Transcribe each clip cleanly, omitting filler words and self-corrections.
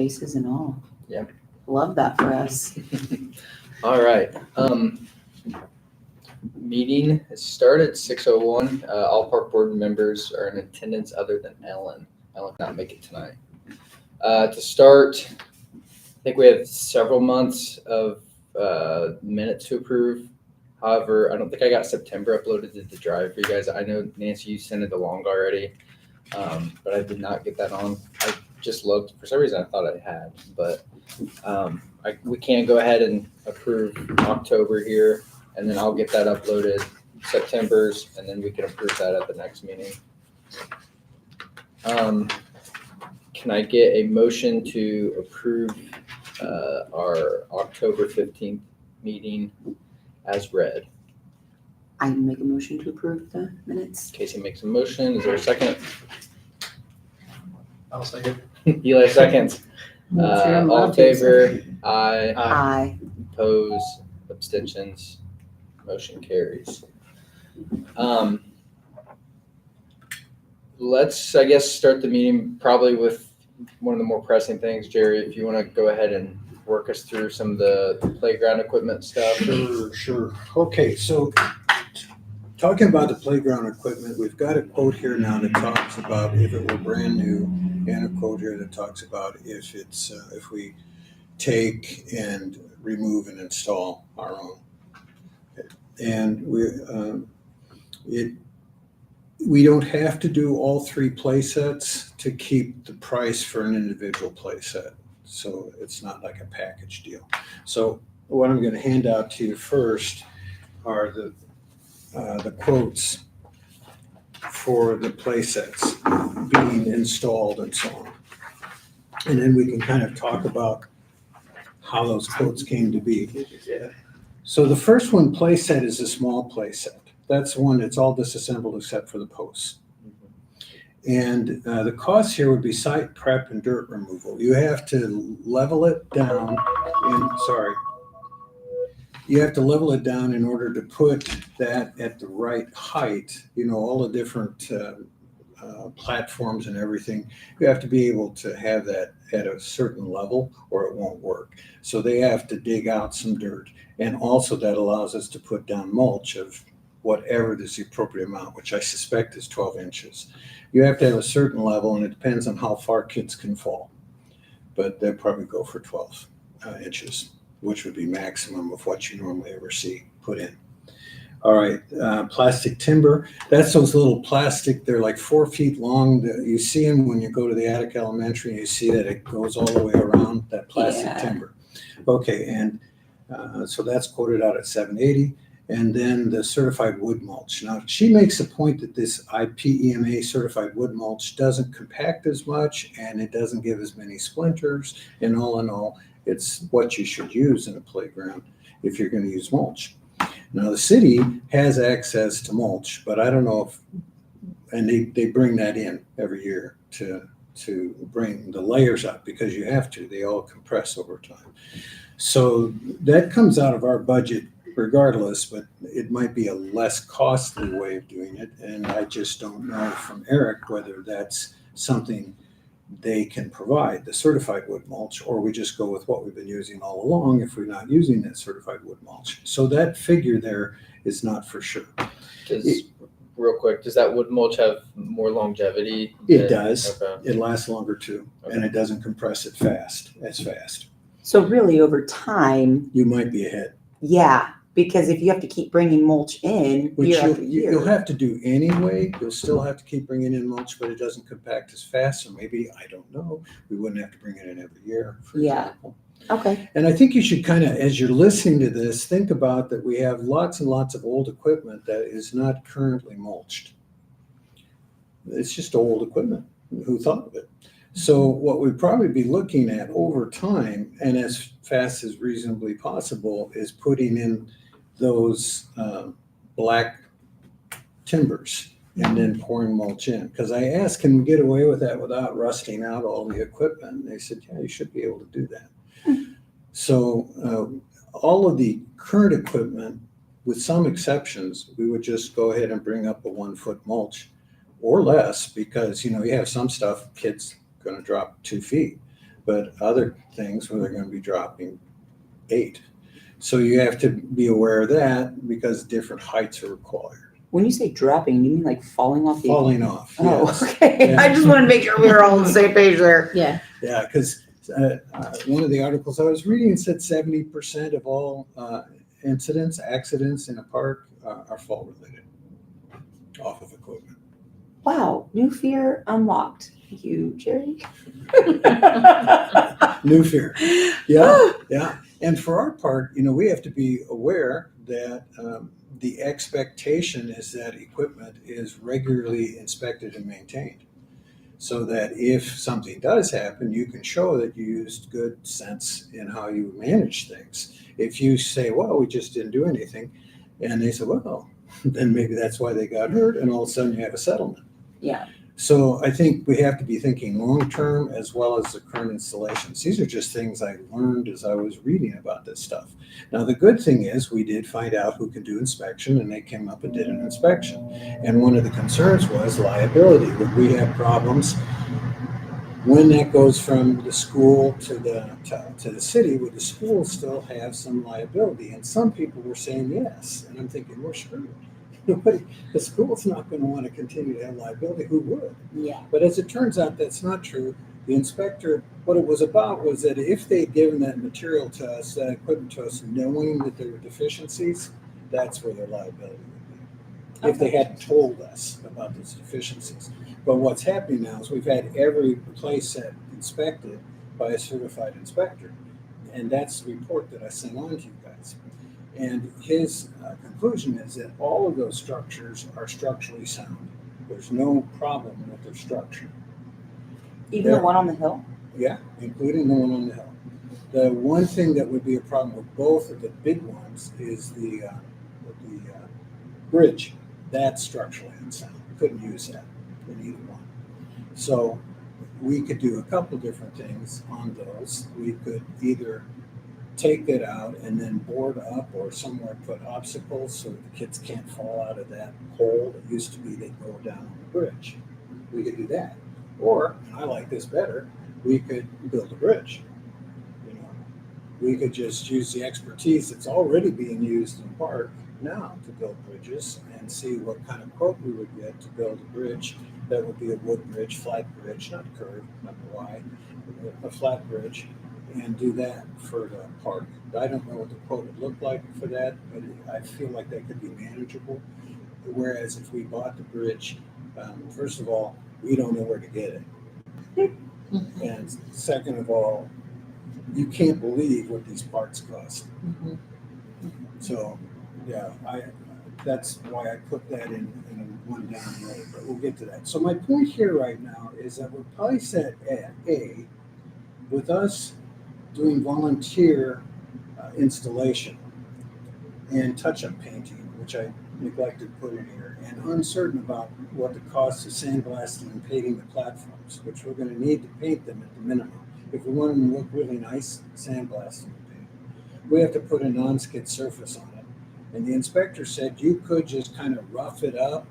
spaces and all. Yeah. Love that for us. All right. Meeting started at 6:01. All park board members are in attendance other than Ellen. Ellen cannot make it tonight. To start, I think we have several months of minutes to approve. However, I don't think I got September uploaded to the drive for you guys. I know, Nancy, you sent it along already, but I did not get that on. I just looked. For some reason, I thought I had, but we can go ahead and approve October here, and then I'll get that uploaded September's, and then we can approve that at the next meeting. Can I get a motion to approve our October 15th meeting as read? I make a motion to approve the minutes. Casey makes a motion. Is there a second? I'll second. Eli seconds. All in favor? Aye. Aye. Oppose? Abstentions? Motion carries. Let's, I guess, start the meeting probably with one of the more pressing things. Jerry, if you want to go ahead and work us through some of the playground equipment stuff. Sure. Okay, so talking about the playground equipment, we've got a quote here now that talks about if it were brand new, and a quote here that talks about if it's if we take and remove and install our own. And we don't have to do all three play sets to keep the price for an individual play set. So it's not like a package deal. So what I'm going to hand out to you first are the quotes for the play sets being installed and so on. And then we can kind of talk about how those quotes came to be. So the first one, play set, is a small play set. That's one that's all disassembled except for the posts. And the cost here would be site prep and dirt removal. You have to level it down you have to level it down in order to put that at the right height. You know, all the different platforms and everything. You have to be able to have that at a certain level or it won't work. So they have to dig out some dirt. And also that allows us to put down mulch of whatever is the appropriate amount, which I suspect is 12 inches. You have to have a certain level, and it depends on how far kids can fall. But they'll probably go for 12 inches, which would be maximum of what you normally ever see put in. All right, plastic timber. That's those little plastic, they're like 4 feet long. You see them when you go to the Attica Elementary, and you see that it goes all the way around, that plastic timber. Okay, and so that's quoted out at $780. And then the certified wood mulch. Now, she makes a point that this IPEMA certified wood mulch doesn't compact as much and it doesn't give as many splinters. And all in all, it's what you should use in a playground if you're going to use mulch. Now, the city has access to mulch, but I don't know if, and they bring that in every year to bring the layers up because you have to. They all compress over time. So that comes out of our budget regardless, but it might be a less costly way of doing it. And I just don't know from Eric whether that's something they can provide, the certified wood mulch, or we just go with what we've been using all along if we're not using that certified wood mulch. So that figure there is not for sure. Real quick, does that wood mulch have more longevity? It does. Okay. It lasts longer too, and it doesn't compress it as fast. So really over time, You might be ahead. yeah, because if you have to keep bringing mulch in Which year after year. you'll have to do anyway. You'll still have to keep bringing in mulch, but it doesn't compact as fast. So maybe, I don't know, we wouldn't have to bring it in every year, for example. Okay. And I think you should kind of, as you're listening to this, think about that we have lots and lots of old equipment that is not currently mulched. It's just old equipment. Who thought of it? So what we'd probably be looking at over time, and as fast as reasonably possible, is putting in those black timbers and then pouring mulch in. Because I asked, can we get away with that without rusting out all the equipment? And they said, yeah, you should be able to do that. So all of the current equipment, with some exceptions, we would just go ahead and bring up a 1 foot mulch or less, because you have some stuff kids going to drop 2 feet. but other things where they're going to be dropping 8. So you have to be aware of that because different heights are required. When you say dropping, you mean like falling off the? Falling off. Oh, Yes. okay. Yeah. I just want to make sure we were all on the same page there. Yeah. Yeah, because one of the articles I was reading said 70% of all accidents in a park are fall related off of equipment. Wow, new fear unlocked. Thank you, Jerry. New fear. Yeah, yeah. And for our part, we have to be aware that the expectation is that equipment is regularly inspected and maintained. So that if something does happen, you can show that you used good sense in how you manage things. If you say, well, we just didn't do anything, and they say, well, then maybe that's why they got hurt, and all of a sudden you have a settlement. Yeah. So I think we have to be thinking long-term as well as the current installations. These are just things I learned as I was reading about this stuff. Now, the good thing is we did find out who can do inspection, and they came up and did an inspection. And one of the concerns was liability. Would we have problems when that goes from the school to the city? Would the school still have some liability? And some people were saying yes. And I'm thinking, we're screwed. The school's not going to want to continue to have liability. Who would? Yeah. But as it turns out, that's not true. The inspector, what it was about was that if they'd given that material to us, that equipment to us, knowing that there were deficiencies, that's where their liability would be. If they hadn't told us about those deficiencies. But what's happening now is we've had every playset inspected by a certified inspector. And that's the report that I sent on to you guys. And his conclusion is that all of those structures are structurally sound. There's no problem with their structure. Even the one on the hill? Yeah, including the one on the hill. The one thing that would be a problem with both of the big ones is the bridge. That's structurally unsound. We couldn't use that in either one. So we could do a couple different things on those. We could either take it out and then board up or somewhere put obstacles so that the kids can't fall out of that hole that used to be they'd go down on the bridge. We could do that. Or, and I like this better, we could build a bridge. We could just use the expertise that's already being used in the park now to build bridges and see what kind of quote we would get to build a bridge that would be a wood bridge, flat bridge, not curved, not wide, a flat bridge, and do that for the park. I don't know what the quote would look like for that, but I feel like that could be manageable. Whereas if we bought the bridge, first of all, we don't know where to get it. And second of all, you can't believe what these parts cost. So, yeah, that's why I put that in one down road, but we'll get to that. So my point here right now is that we're probably set at A, with us doing volunteer installation and touch-up painting, which I neglected to put in here, and uncertain about what the cost of sandblasting and painting the platforms, which we're going to need to paint them at the minimum. If we want them to look really nice, sandblasting and paint. We have to put a non-skid surface on it. And the inspector said you could just kind of rough it up,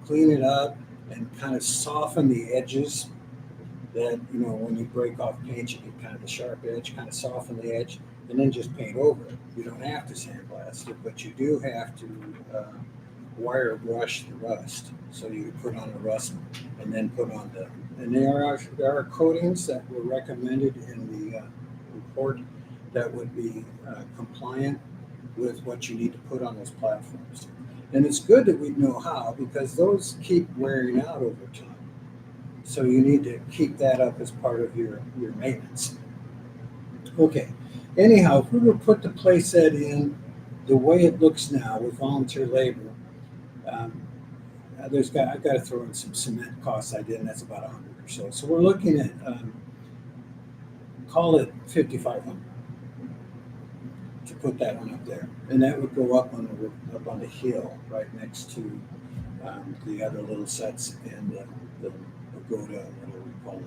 clean it up, and kind of soften the edges that, when you break off paint, you get kind of the sharp edge, kind of soften the edge, and then just paint over it. You don't have to sandblast it, but you do have to wire brush the rust. So you put on a rust and then put on and there are coatings that were recommended in the report that would be compliant with what you need to put on those platforms. And it's good that we know how, because those keep wearing out over time. So you need to keep that up as part of your maintenance. Okay, anyhow, if we were put the playset in the way it looks now with volunteer labor, I've got to throw in some cement costs I did, and that's about 100 or so. So we're looking at, call it 5,500 to put that one up there, and that would go up on the hill right next to the other little sets and the pagoda, whatever we call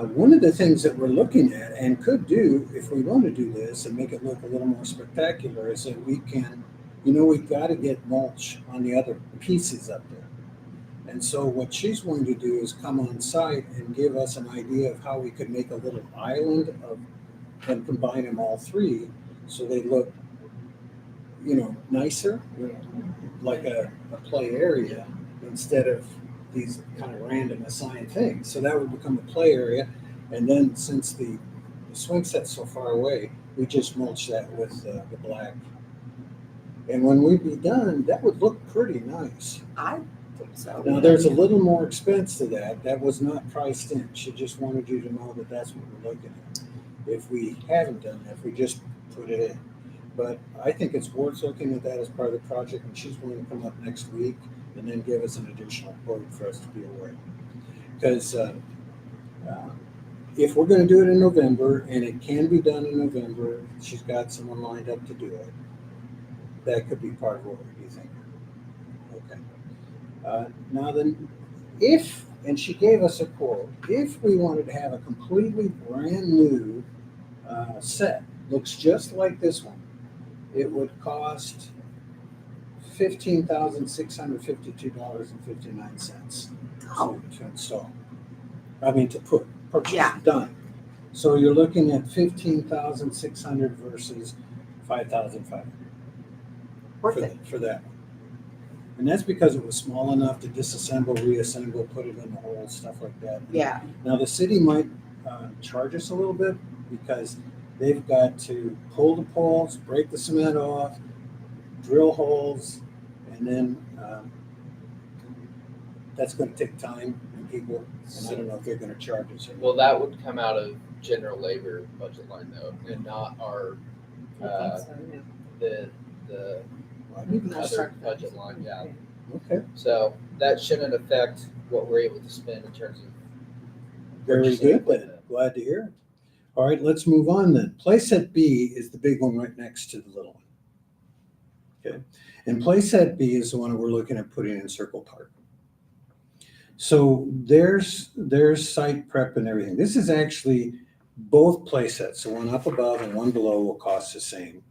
it. One of the things that we're looking at and could do if we want to do this and make it look a little more spectacular is that we can, we've got to get mulch on the other pieces up there. And so what she's going to do is come on site and give us an idea of how we could make a little island of and combine them all three so they look, nicer, like a play area instead of these kind of random assigned things. So that would become a play area. And then since the swing set's so far away, we just mulch that with the black. And when we'd be done, that would look pretty nice. I think so. Now, there's a little more expense to that. That was not priced in. She just wanted you to know that that's what we're looking at. If we haven't done that, if we just put it in. But I think it's worth looking at that as part of the project, and she's going to come up next week and then give us an additional quote for us to be aware. Because if we're going to do it in November, and it can be done in November, she's got someone lined up to do it. That could be part of what we'd be thinking. Okay. Now then, and she gave us a quote, if we wanted to have a completely brand new set, looks just like this one, it would cost $15,652.59 to install. I mean, to purchase. Yeah. Done. So you're looking at $15,600 versus $5,500 Worth it. for that one. And that's because it was small enough to disassemble, reassemble, put it in the hole, stuff like that. Yeah. Now the city might charge us a little bit because they've got to pull the poles, break the cement off, drill holes, and then that's going to take time and people. And I don't know if they're going to charge us. Well, that would come out of general labor budget line though, and not our the other budget line. Yeah. Okay. So that shouldn't affect what we're able to spend in terms of. Very purchasing good then. equipment. Glad to hear it. All right, let's move on then. Playset B is the big one right next to the little one. Okay. And playset B is the one that we're looking at putting in Circle Park. So there's site prep and everything. This is actually both playsets. The one up above and one below will cost the same.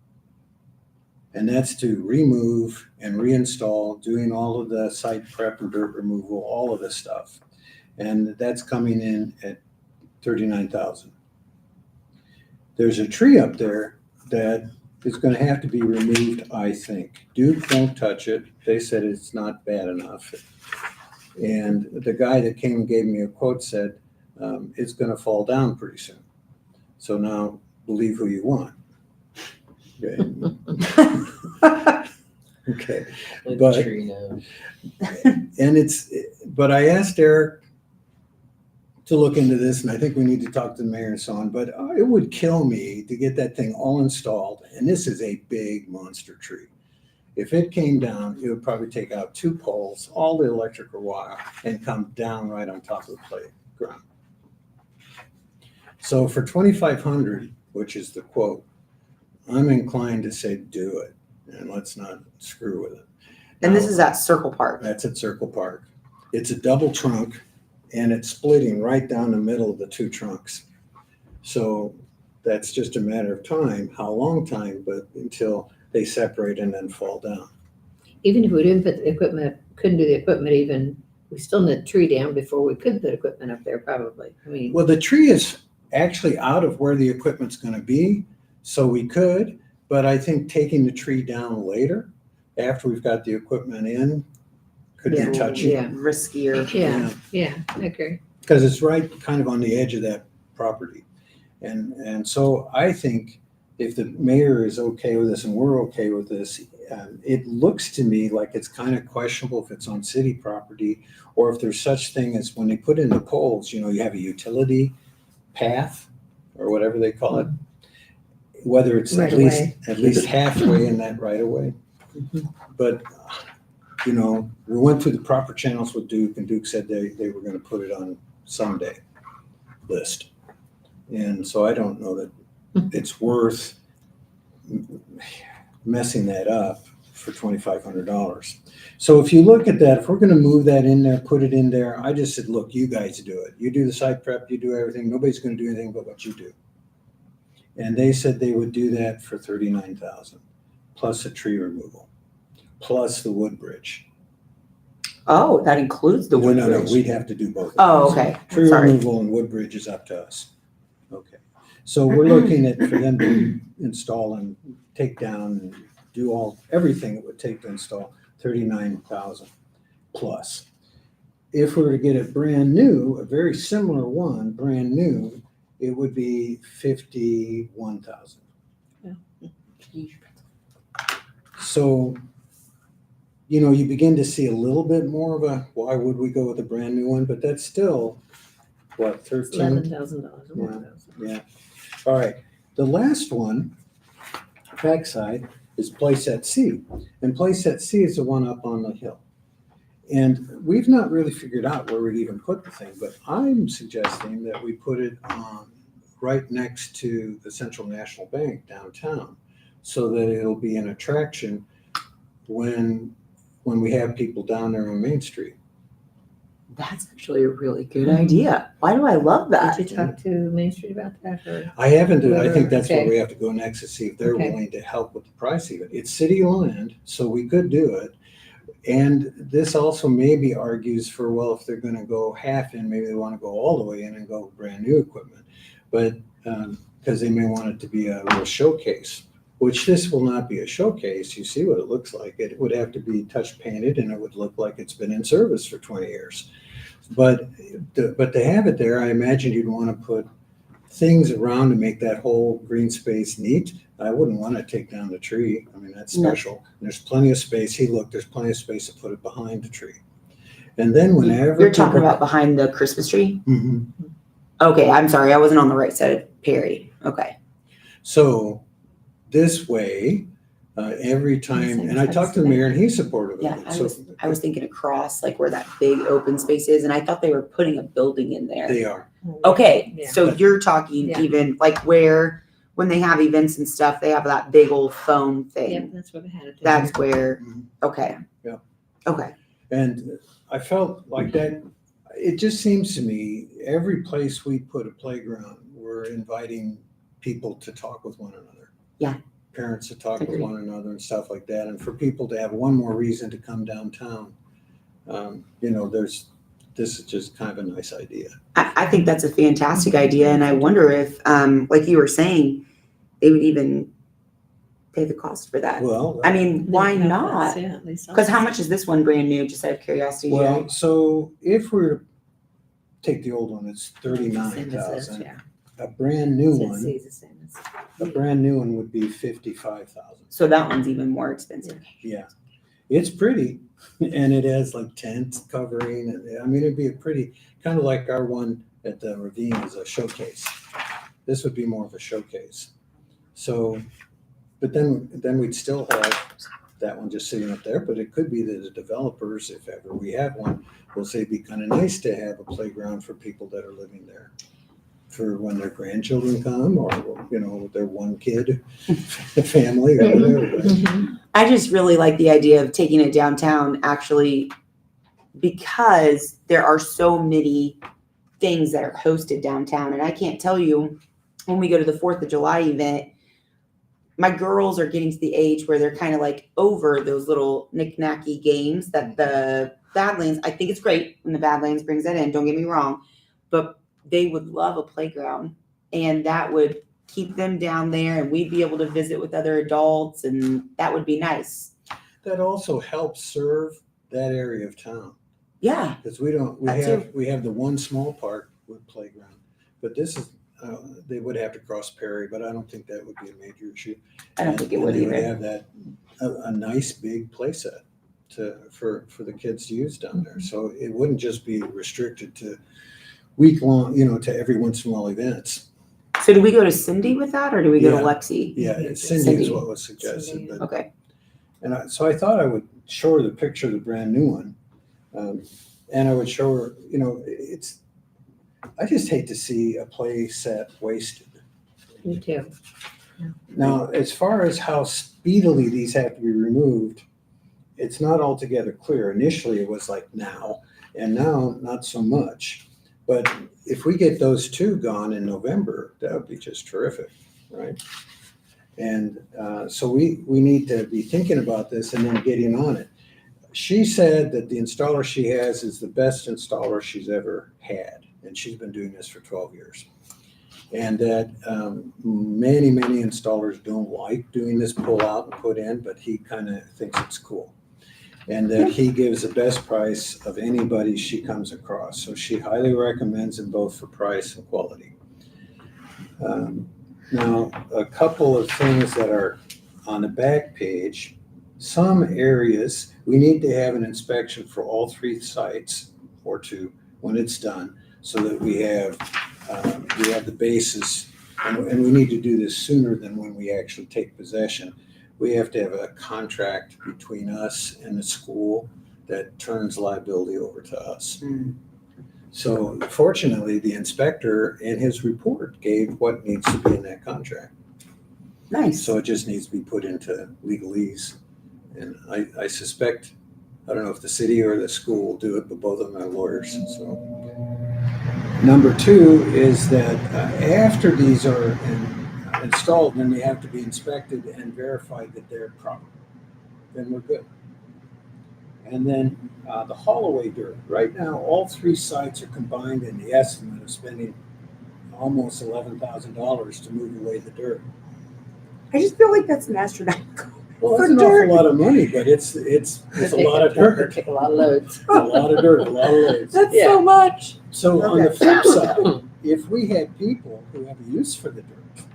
And that's to remove and reinstall, doing all of the site prep and dirt removal, all of this stuff. And that's coming in at $39,000. There's a tree up there that is going to have to be removed, I think. Duke won't touch it. They said it's not bad enough. And the guy that came and gave me a quote said it's going to fall down pretty soon. So now believe who you want. Okay. Okay. Let But- the tree know. But I asked Eric to look into this, and I think we need to talk to the mayor and so on, but it would kill me to get that thing all installed. And this is a big monster tree. If it came down, it would probably take out 2 poles, all the electrical wire, and come down right on top of the playground. So for $2,500, which is the quote, I'm inclined to say do it, and let's not screw with it. And this Now, is at Circle Park. that's at Circle Park. It's a double trunk, and it's splitting right down the middle of the 2 trunks. So that's just a matter of time, how long time, but until they separate and then fall down. Even if we didn't put the equipment, couldn't do the equipment even, we still need a tree down before we could put equipment up there probably. I mean, Well, the tree is actually out of where the equipment's gonna be, so we could, but I think taking the tree down later, after we've got the equipment in, could Yeah, be touchy. yeah. Riskier. yeah, I agree. Because it's right kind of on the edge of that property. And so I think if the mayor is okay with this and we're okay with this, it looks to me like it's kind of questionable if it's on city property or if there's such thing as when they put in the poles, you have a utility path or whatever they call it, whether it's Right at least away. at least halfway in that right of way. Mhm. But we went through the proper channels with Duke, and Duke said they were going to put it on someday list. And so I don't know that it's worth messing that up for $2,500. So if you look at that, if we're going to move that in there, put it in there, I just said, look, you guys do it. You do the site prep, you do everything. Nobody's going to do anything but what you do. And they said they would do that for $39,000 plus a tree removal, plus the wood bridge. Oh, that includes the No, wood no, no, bridge. we'd have to do both. of Oh, those. okay. Tree Sorry. removal and wood bridge is up to us. Okay. So we're looking at, for them to install and take down and do everything it would take to install, 39,000 plus. If we were to get it brand new, a very similar one, brand new, it would be 51,000. So, you begin to see a little bit more of a, why would we go with a brand new one? But that's still, what, 13? $11,000. Yeah. All right. The last one, backside, is Place at Sea. And Place at Sea is the one up on the hill. And we've not really figured out where we'd even put the thing, but I'm suggesting that we put it on right next to the Central National Bank downtown, so that it'll be an attraction when we have people down there on Main Street. That's actually a really good idea. Why do I love that? Did you talk to Main Street about that? Or? I haven't, I Whoever- think that's where okay. we have to go next to see if they're Okay. willing to help with the price even. It's city land, so we could do it. And this also maybe argues for, well, if they're gonna go half in, maybe they wanna go all the way in and go brand new equipment. But, because they may want it to be a real showcase, which this will not be a showcase. You see what it looks like. It would have to be touch painted and it would look like it's been in service for 20 years. But to have it there, I imagine you'd wanna put things around to make that whole green space neat. I wouldn't want to take down the tree. I mean, that's No. special. And there's plenty of space. There's plenty of space to put it behind the tree. And then whenever You're talking about behind the Christmas tree? Mhm. Okay, I'm sorry. I wasn't on the right side of Perry. Okay. So this way, every time, and I talked to the mayor and he's supportive of Yeah, it. So I was thinking across, like where that big open space is, and I thought they were putting a building in there. they are. Okay, Yeah. so you're talking Yeah. even like where, when they have events and stuff, they have that big old foam thing. Yep, that's where they had it. That's where, Mhm. okay. Yeah. Okay. And I felt like that, it just seems to me, every place we put a playground, we're inviting people to talk with one another. Yeah. Parents to talk with Agreed. one another and stuff like that. And for people to have one more reason to come downtown, this is just kind of a nice idea. I think that's a fantastic idea, and I wonder if, like you were saying, they would even pay the cost for that. Well, I mean, why not? Because how much is this one brand new, just out of curiosity? Jerry? well, so if we were to take the old one, it's Same as this, 39,000. yeah. A brand new CNC one, is the same as- a brand new one would be 55,000. So that one's even more expensive. Yeah, it's pretty, and it has like tent covering, and I mean, it'd be a pretty, kind of like our one at the Ravine is a showcase. This would be more of a showcase. So, but then we'd still have that one just sitting up there, but it could be that the developers, if ever we have one, will say it'd be kind of nice to have a playground for people that are living there, for when their grandchildren come, or, their one kid family or whatever. Mhm. I just really like the idea of taking it downtown, actually, because there are so many things that are hosted downtown. And I can't tell you, when we go to the 4th of July event, my girls are getting to the age where they're kind of like over those little knick-knacky games that the Badlands, I think it's great when the Badlands brings that in, don't get me wrong, but they would love a playground, and that would keep them down there, and we'd be able to visit with other adults, and that would be nice. That also helps serve that area of town, Yeah, because That we have the one small park with playground, but this is, they would have to cross Perry, but I don't think that would be a major issue. I don't think it And would they either. have that, a nice big play set for the kids to use down there. So it wouldn't just be restricted to week-long, to every once in a while events. So do we go to Cindy with that, or do we go to Yeah. Lexi? Yeah, Cindy is Cindy. what was suggested, but. Okay. And so I thought I would show her the picture of the brand new one. And I would show her, I just hate to see a play set wasted. Me too. Now, as far as how speedily these have to be removed, it's not altogether clear. Initially, it was like now, and now not so much. But if we get those two gone in November, that would be just terrific, right? And so we need to be thinking about this and then getting on it. she said that the installer she has is the best installer she's ever had, and she's been doing this for 12 years. And that many installers don't like doing this pull out and put in, but he kind of thinks it's cool. And that he gives the best price of anybody she comes across. So she highly recommends him both for price and quality. Now, a couple of things that are on the back page. Some areas, we need to have an inspection for all 3 sites or 2 when it's done, so that we have the basis, and we need to do this sooner than when we actually take possession. We have to have a contract between us and the school that turns liability over to us. So fortunately, the inspector in his report gave what needs to be in that contract. Nice. So it just needs to be put into legalese. And I suspect, I don't know if the city or the school will do it, but both of them are lawyers. So number 2 is that after these are installed, then they have to be inspected and verified that they're proper. Then we're good. And then the haul-away dirt. Right now, all 3 sites are combined in the estimate of spending almost $11,000 to move away the dirt. I just feel like that's an astronomical. Well, For that's an dirt. awful lot of money, but it's a lot of dirt. Take a lot of loads. A lot of dirt, a lot of loads. That's Yeah. so much. So on the Okay. flip side, if we had people who have a use for the dirt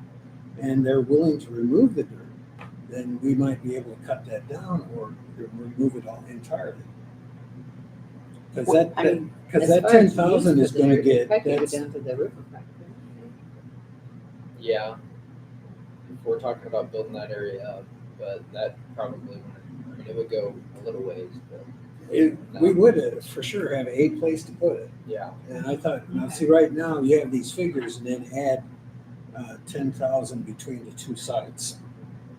and they're willing to remove the dirt, then we might be able to cut that down or remove it all entirely. Because Well, I mean, As that far as 10,000 use is for going the to dirt, get, probably could that's, go down to the riverfront. Yeah. If we're talking about building that area up, but that probably wouldn't, I mean, it would go a little ways, but we would for sure have a place to put it. yeah. And I thought, now see, right now you have these figures and then add 10,000 between the 2 sites.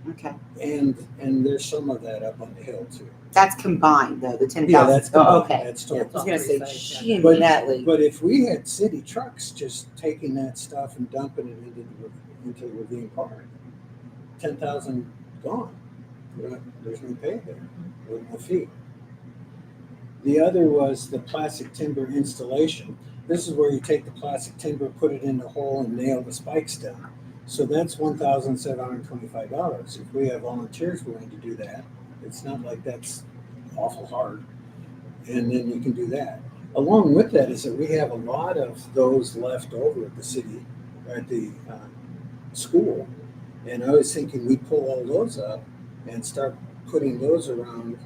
Okay. And there's some of that up on the hill too. That's combined though, the 10,000. Yeah, that's Oh, combined. okay. That's I total. was gonna say, But- she But- Natalie. But if we had city trucks just taking that stuff and dumping it into the ravine park, 10,000 gone. There's no pay there. There's no fee. The other was the plastic timber installation. This is where you take the plastic timber, put it in the hole, and nail the spikes down. So that's $1,725. If we have volunteers willing to do that, it's not like that's awful hard. And then you can do that. Along with that is that we have a lot of those left over at the city, at the school. And I was thinking we'd pull all those up and start putting those around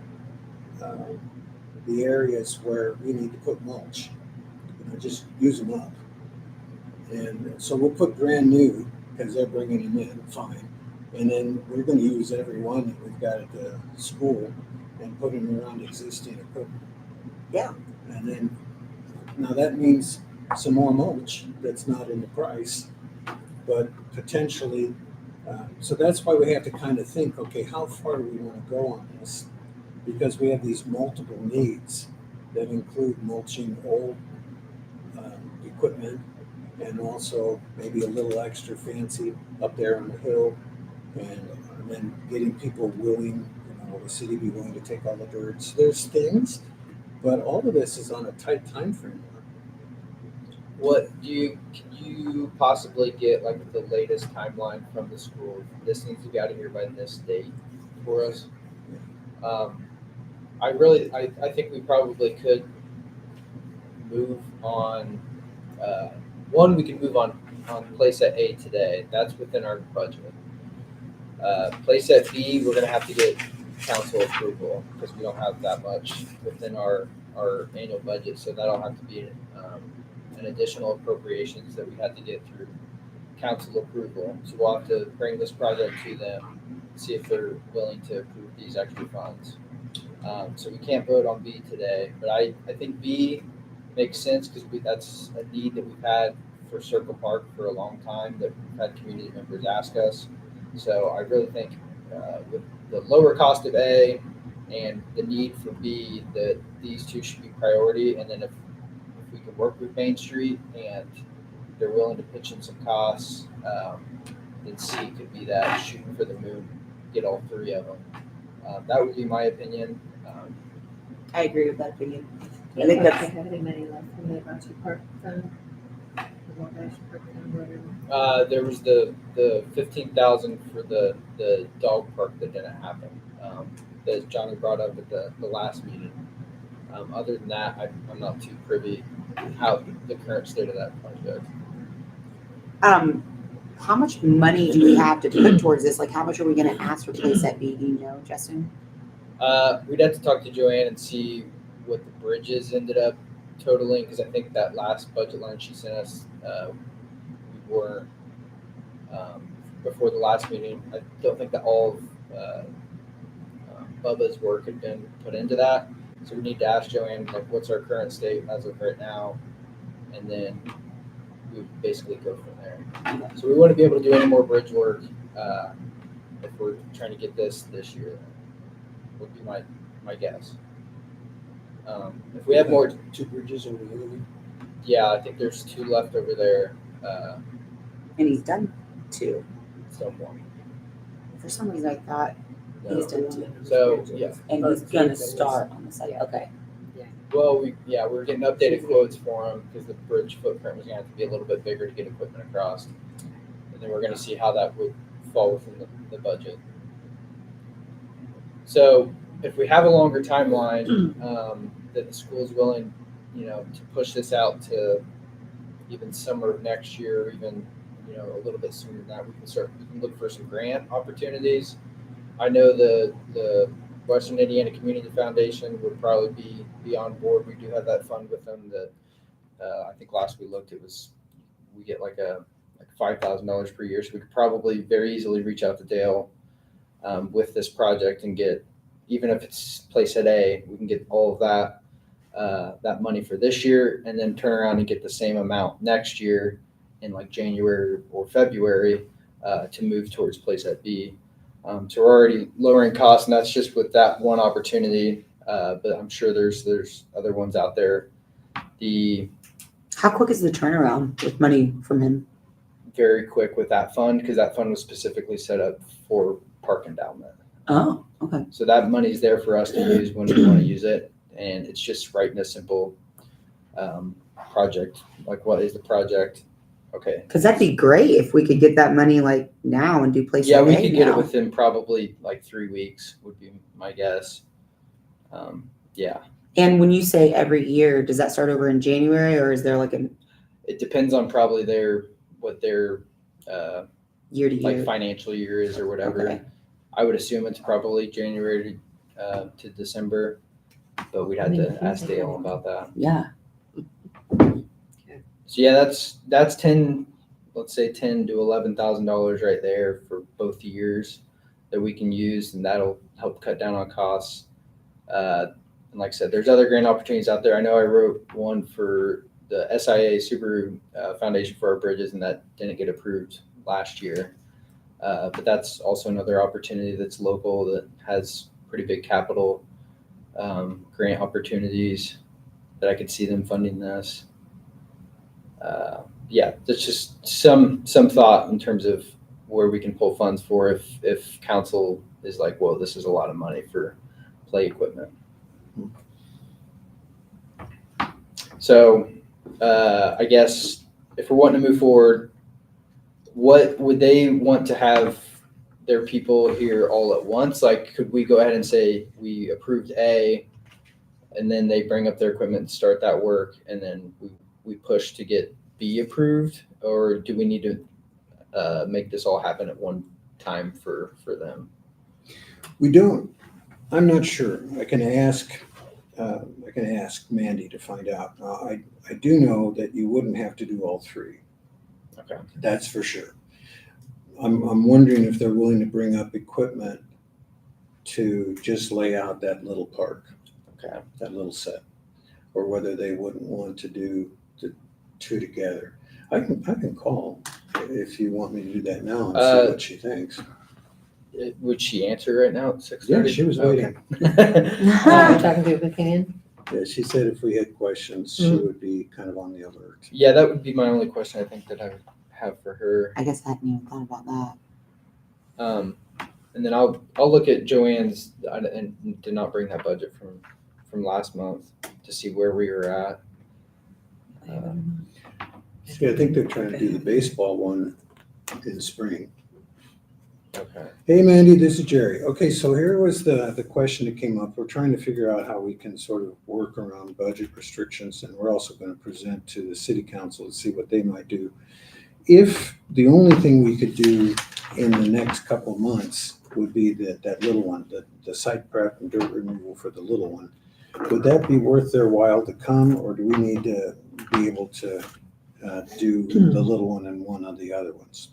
the areas where we need to put mulch. Just use them up. And so we'll put brand new because they're bringing them in, fine. And then we're going to use every one that we've got at the school and put them around existing equipment. Yeah. And then, now that means some more mulch that's not in the price, but potentially, so that's why we have to kind of think, okay, how far do we want to go on this? Because we have these multiple needs that include mulching old equipment and also maybe a little extra fancy up there on the hill, and then getting people willing, will the city be willing to take all the dirt? So there's things, but all of this is on a tight time frame. What can you possibly get like the latest timeline from the school? This needs to be out of here by this date for us. I think we probably could move on. We can move on playset A today. That's within our budget. Playset B, we're gonna have to get council approval because we don't have that much within our annual budget. So that'll have to be an additional appropriations that we have to get through council approval. So we'll have to bring this project to them, see if they're willing to approve these extra funds. So we can't vote on B today, but I think B makes sense because that's a need that we've had for Circle Park for a long time that we've had community members ask us. So I really think with the lower cost of A and the need for B, that these two should be priority. And then if we can work with Main Street and they're willing to pitch in some costs, then C could be that shooting for the moon, get all 3 of them. That would be my opinion. I agree with that opinion. I think don't that's- have any money left from the Bocce Park fund. The Wabash Park fund, whatever. There was the 15,000 for the dog park that didn't happen. That Johnny brought up at the last meeting. Other than that, I'm not too privy how the current state of that project. How much money do we have to put towards this? Like, how much are we going to ask for place at B? Do you know, Justin? We'd have to talk to Joanne and see what the bridges ended up totaling, because I think that last budget line she sent us, we weren't before the last meeting. I don't think that all of Bubba's work had been put into that, so we need to ask Joanne like what's our current state as of right now, and then we would basically go from there. So we want to be able to do any more bridge work if we're trying to get this year. Would be my guess. If we have more, 2 bridges over the other one. yeah, I think there's 2 left over there. And he's done 2. Still one. For some reason, I thought he's done 2. So yeah, And he's going to start on the side. Okay. well we're getting updated quotes for them because the bridge footprint was going to have to be a little bit bigger to get equipment across, and then we're going to see how that would fall within the budget. So if we have a longer timeline that the school is willing, to push this out to even summer of next year, or even a little bit sooner than that, we can look for some grant opportunities. I know the Western Indiana Community Foundation would probably be on board. We do have that fund with them that I think last we looked, we get like $5,000 per year, so we could probably very easily reach out to Dale with this project and get, even if it's place at A, we can get all of that money for this year, and then turn around and get the same amount next year in like January or February to move towards place at B. So we're already lowering costs, and that's just with that one opportunity. But I'm sure there's other ones out there. How quick is the turnaround with money from him? Very quick with that fund, because that fund was specifically set up for park endowment. Oh, okay. So that money's there for us to use when we want to use it, and it's just writing a simple project. Like, what is the project? Okay. Because that'd be great if we could get that money like now and do place Yeah, at we A could get it now. within probably like 3 weeks would be my guess. Yeah, And when you say every year, does that start over in January, or is there like a it depends on probably what their year to like year? financial year is or whatever. Okay. I would assume it's probably January to December, but we'd have to ask Dale about that. Yeah. So yeah, that's 10, let's say $10,000 to $11,000 right there for both years that we can use, and that'll help cut down on costs. And like I said, there's other grant opportunities out there. I know I wrote one for the SIA Subaru Foundation for our bridges, and that didn't get approved last year. But that's also another opportunity that's local that has pretty big capital grant opportunities that I could see them funding this. Yeah, that's just some thought in terms of where we can pull funds for if council is like, whoa, this is a lot of money for play equipment. So I guess if we're wanting to move forward, what would they want to have their people here all at once? Like, could we go ahead and say we approved A, and then they bring up their equipment and start that work, and then we push to get B approved? Or do we need to make this all happen at one time for them? We don't. I'm not sure. I can ask Mandy to find out. I do know that you wouldn't have to do all 3. Okay. That's for sure. I'm wondering if they're willing to bring up equipment to just lay out that little park. Okay. That little set, or whether they wouldn't want to do the 2 together. I can call if you want me to do that now and see what she thinks. Would she answer right now at 6:30? Yeah, she was waiting. I'm talking to McCann. Yeah, she said if we had questions, she would be kind of on the alert. Yeah, that would be my only question I think that I would have for her. I guess I hadn't even thought about that. And then I'll look at Joanne's and did not bring that budget from from last month to see where we were at. See, I think they're trying to do the baseball one in spring. Okay. Hey, Mandy, this is Jerry. Okay, so here was the question that came up. We're trying to figure out how we can sort of work around budget restrictions, and we're also going to present to the city council to see what they might do. If the only thing we could do in the next couple of months would be that little one, the site prep and dirt removal for the little one, would that be worth their while to come, or do we need to be able to do the little one and one of the other ones?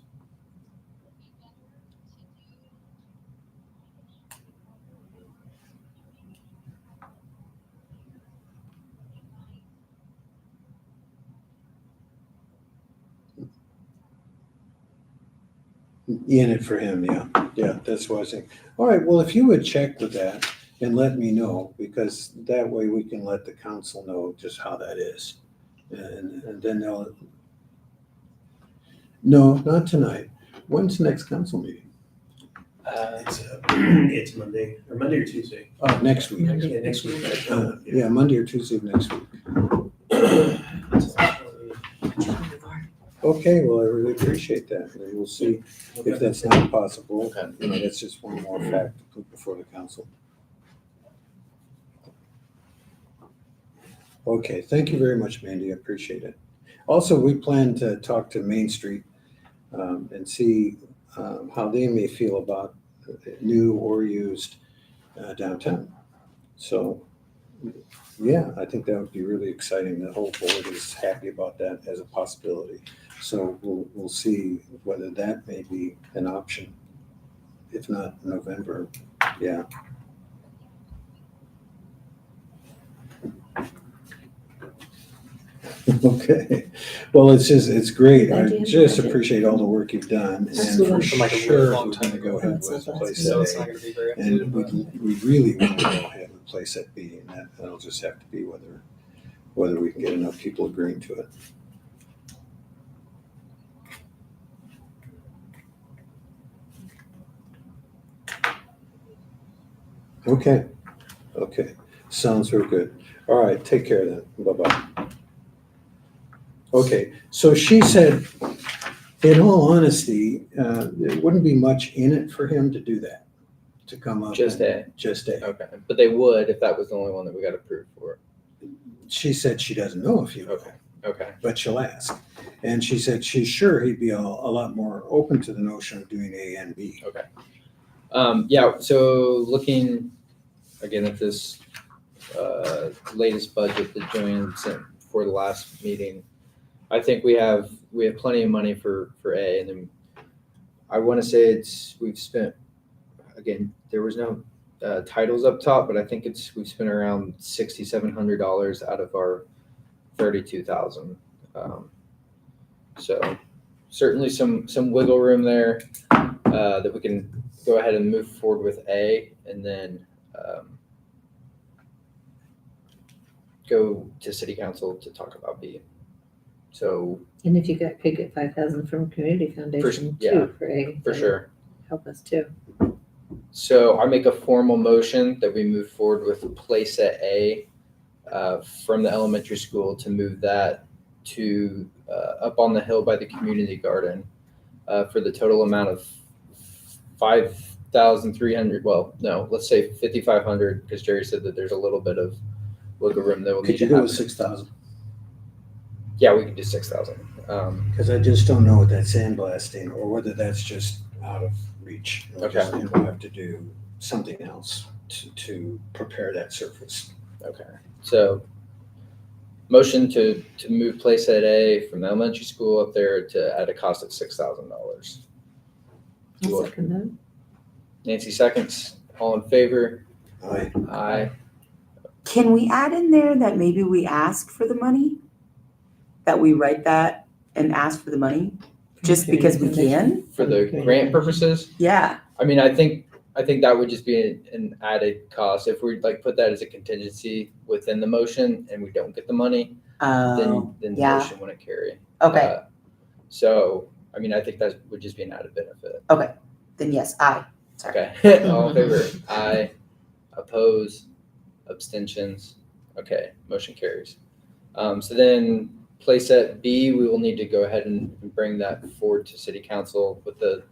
In it for him, yeah. Yeah, that's what I was saying. All right, well, if you would check with that and let me know, because that way we can let the council know just how that is. And then they'll, no, not tonight. When's the next council meeting? It's Monday or Tuesday. Next week. Yeah, next week. Yeah, Monday or Tuesday of next week. Okay, well, I really appreciate that. And we'll see if that's not possible. Okay. You know, that's just one more fact to put before the council. Okay, thank you very much, Mandy. I appreciate it. Also, we plan to talk to Main Street and see how they may feel about new or used downtown. So, yeah, I think that would be really exciting. The whole board is happy about that as a possibility. So we'll see whether that may be an option. If not November, yeah. Okay, well, it's great. I just appreciate all the work you've done, and for From like a really sure long we're time gonna go ago. ahead with place So it's not A. gonna be very And updated, we really want to go ahead with place at B, and that'll just have to be whether we can get enough people agreeing to it. Okay, sounds real good. All right, take care then, bye-bye. Okay, so she said, in all honesty, there wouldn't be much in it for him to do that, to come up. Just and- A. Just A. Okay. But they would if that was the only one that we got approved for. She said she doesn't know if he will, Okay. Okay. but she'll ask. And she said she's sure he'd be a lot more open to the notion of doing A and B. Okay. Yeah, so looking again at this latest budget that Joanne sent for the last meeting, I think we have plenty of money for A, and then I want to say we've spent, again, there was no titles up top, but I think we've spent around $6,700 out of our 32,000. So certainly some wiggle room there that we can go ahead and move forward with A, and then go to city council to talk about B. So And if you could get 5,000 from Community Foundation yeah, too, for A. for that'd sure. Help us too. So I make a formal motion that we move forward with place at A from the elementary school to move that to up on the hill by the community garden for the total amount of 5,300. Well, no, let's say 5,500 because Jerry said that there's a little bit of wiggle room that we'll need Could you to go have. with 6,000? Yeah, we can do 6,000. Because I just don't know what that sandblasting, or whether that's just out of reach. Okay. And we'll have to do something else to prepare that surface. Okay. So motion to move place at A from the elementary school up there to at a cost of $6,000. I'll second that. Nancy seconds. All in favor? Aye. Aye. Can we add in there that maybe we ask for the money? That we write that and ask for the money just because we can? For the grant purposes? Yeah. I mean, I think that would just be an added cost. If we like put that as a contingency within the motion and we don't get the money, then the yeah. motion wouldn't carry. Okay. So, I mean, I think that would just be an added benefit. Then yes, aye. Sorry. Okay. All in favor? Aye. Oppose? Abstentions? Okay, motion carries. So then playset B, we will need to go ahead and bring that forward to city council with the,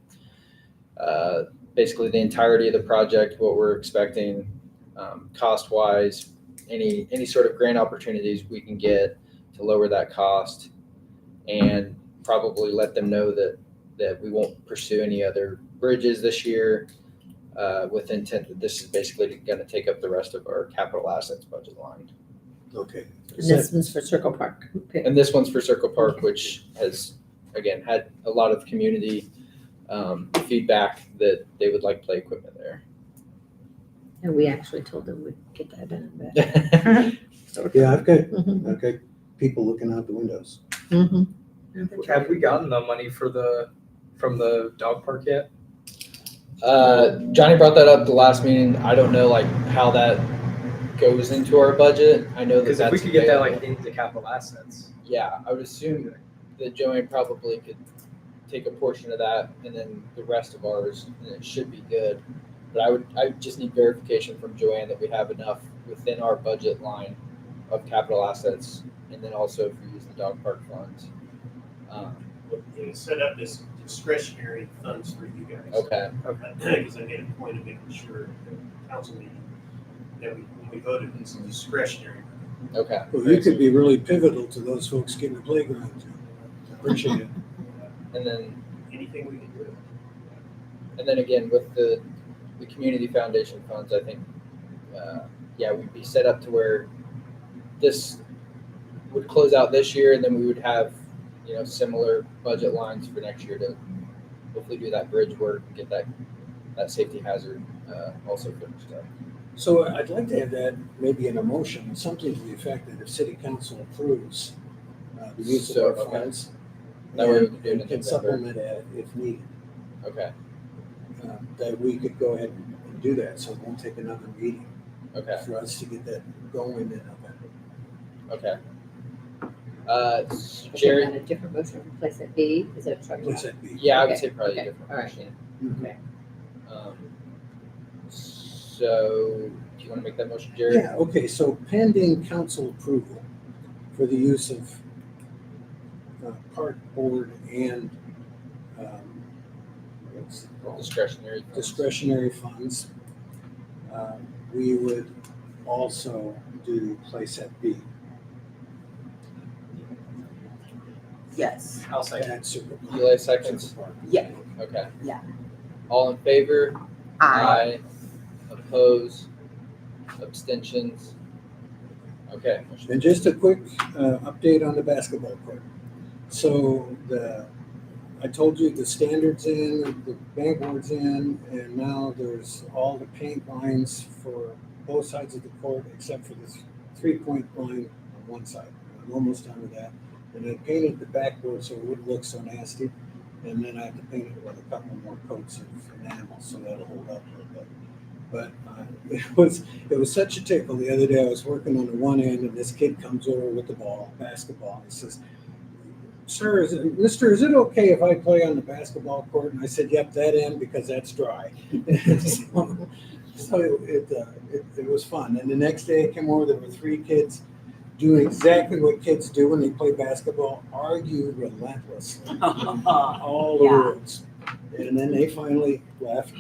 basically the entirety of the project, what we're expecting, cost-wise, any sort of grant opportunities we can get to lower that cost, and probably let them know that we won't pursue any other bridges this year, with intent that this is basically gonna take up the rest of our capital assets budget line. Okay. And this one's for Circle Park. Okay. And this one's for Circle Park, which has, again, had a lot of community feedback that they would like play equipment there. And we actually told them we'd get that done. But Yeah, I've Mhm. got people looking out the windows. Mhm. Have we gotten the money from the dog park yet? Johnny brought that up the last meeting. I don't know like how that goes into our budget. I know that Because that's if we could get that like available. into capital assets. Yeah, I would assume that Joanne probably could take a portion of that and then the rest of ours, and it should be good. But I just need verification from Joanne that we have enough within our budget line of capital assets, and then also if we use the dog park funds. And set up this discretionary funds for you guys. Okay, Because I made a point of making sure at the council meeting that when we voted, it's discretionary. okay. Well, you could be really pivotal to those folks getting a playground. Appreciate it. And then Anything we can do. And then again, with the community foundation funds, I think, yeah, we'd be set up to where this would close out this year, and then we would have, similar budget lines for next year to hopefully do that bridge work and get that safety hazard also finished up. So I'd like to have that maybe in a motion, something to the effect that if city council approves the use of So, our okay. funds, That way we and can do it in can November. supplement it if needed, Okay, that we could go ahead and do that, so it won't take another meeting okay, for us to get that going in November. okay. Okay, Jerry, got a different motion for place at B. Is that what you're Please, talking that'd be. yeah, I would Okay, say probably okay, different. all right. motion. Mhm. So, do you want to make that motion, Jerry? Yeah, okay, so pending council approval for the use of park board and what's it called? Discretionary. funds. Discretionary funds, we would also do place at B. Yes. I'll say. At Circle Park. Eli seconds. Circle Park. Yeah. Okay. Yeah. All in favor? I Oppose? Abstentions? Okay. motion- And just a quick update on the basketball court. So I told you the standard's in, the bankboard's in, and now there's all the paint lines for both sides of the court except for the 3-point line on one side. I'm almost done with that. And I painted the backboard so it wouldn't look so nasty. And then I have to paint it with a couple more coats of enamel so that'll hold up a little bit. But it was such a tickle. The other day I was working on the one end and this kid comes over with the basketball. He says, "Sir, Mister, is it okay if I play on the basketball court?" And I said, "Yep, that end because that's dry." so it was fun. And the next day I came over, there were 3 kids doing exactly what kids do when they play basketball, argue relentlessly all the Yeah. words. And then they finally left.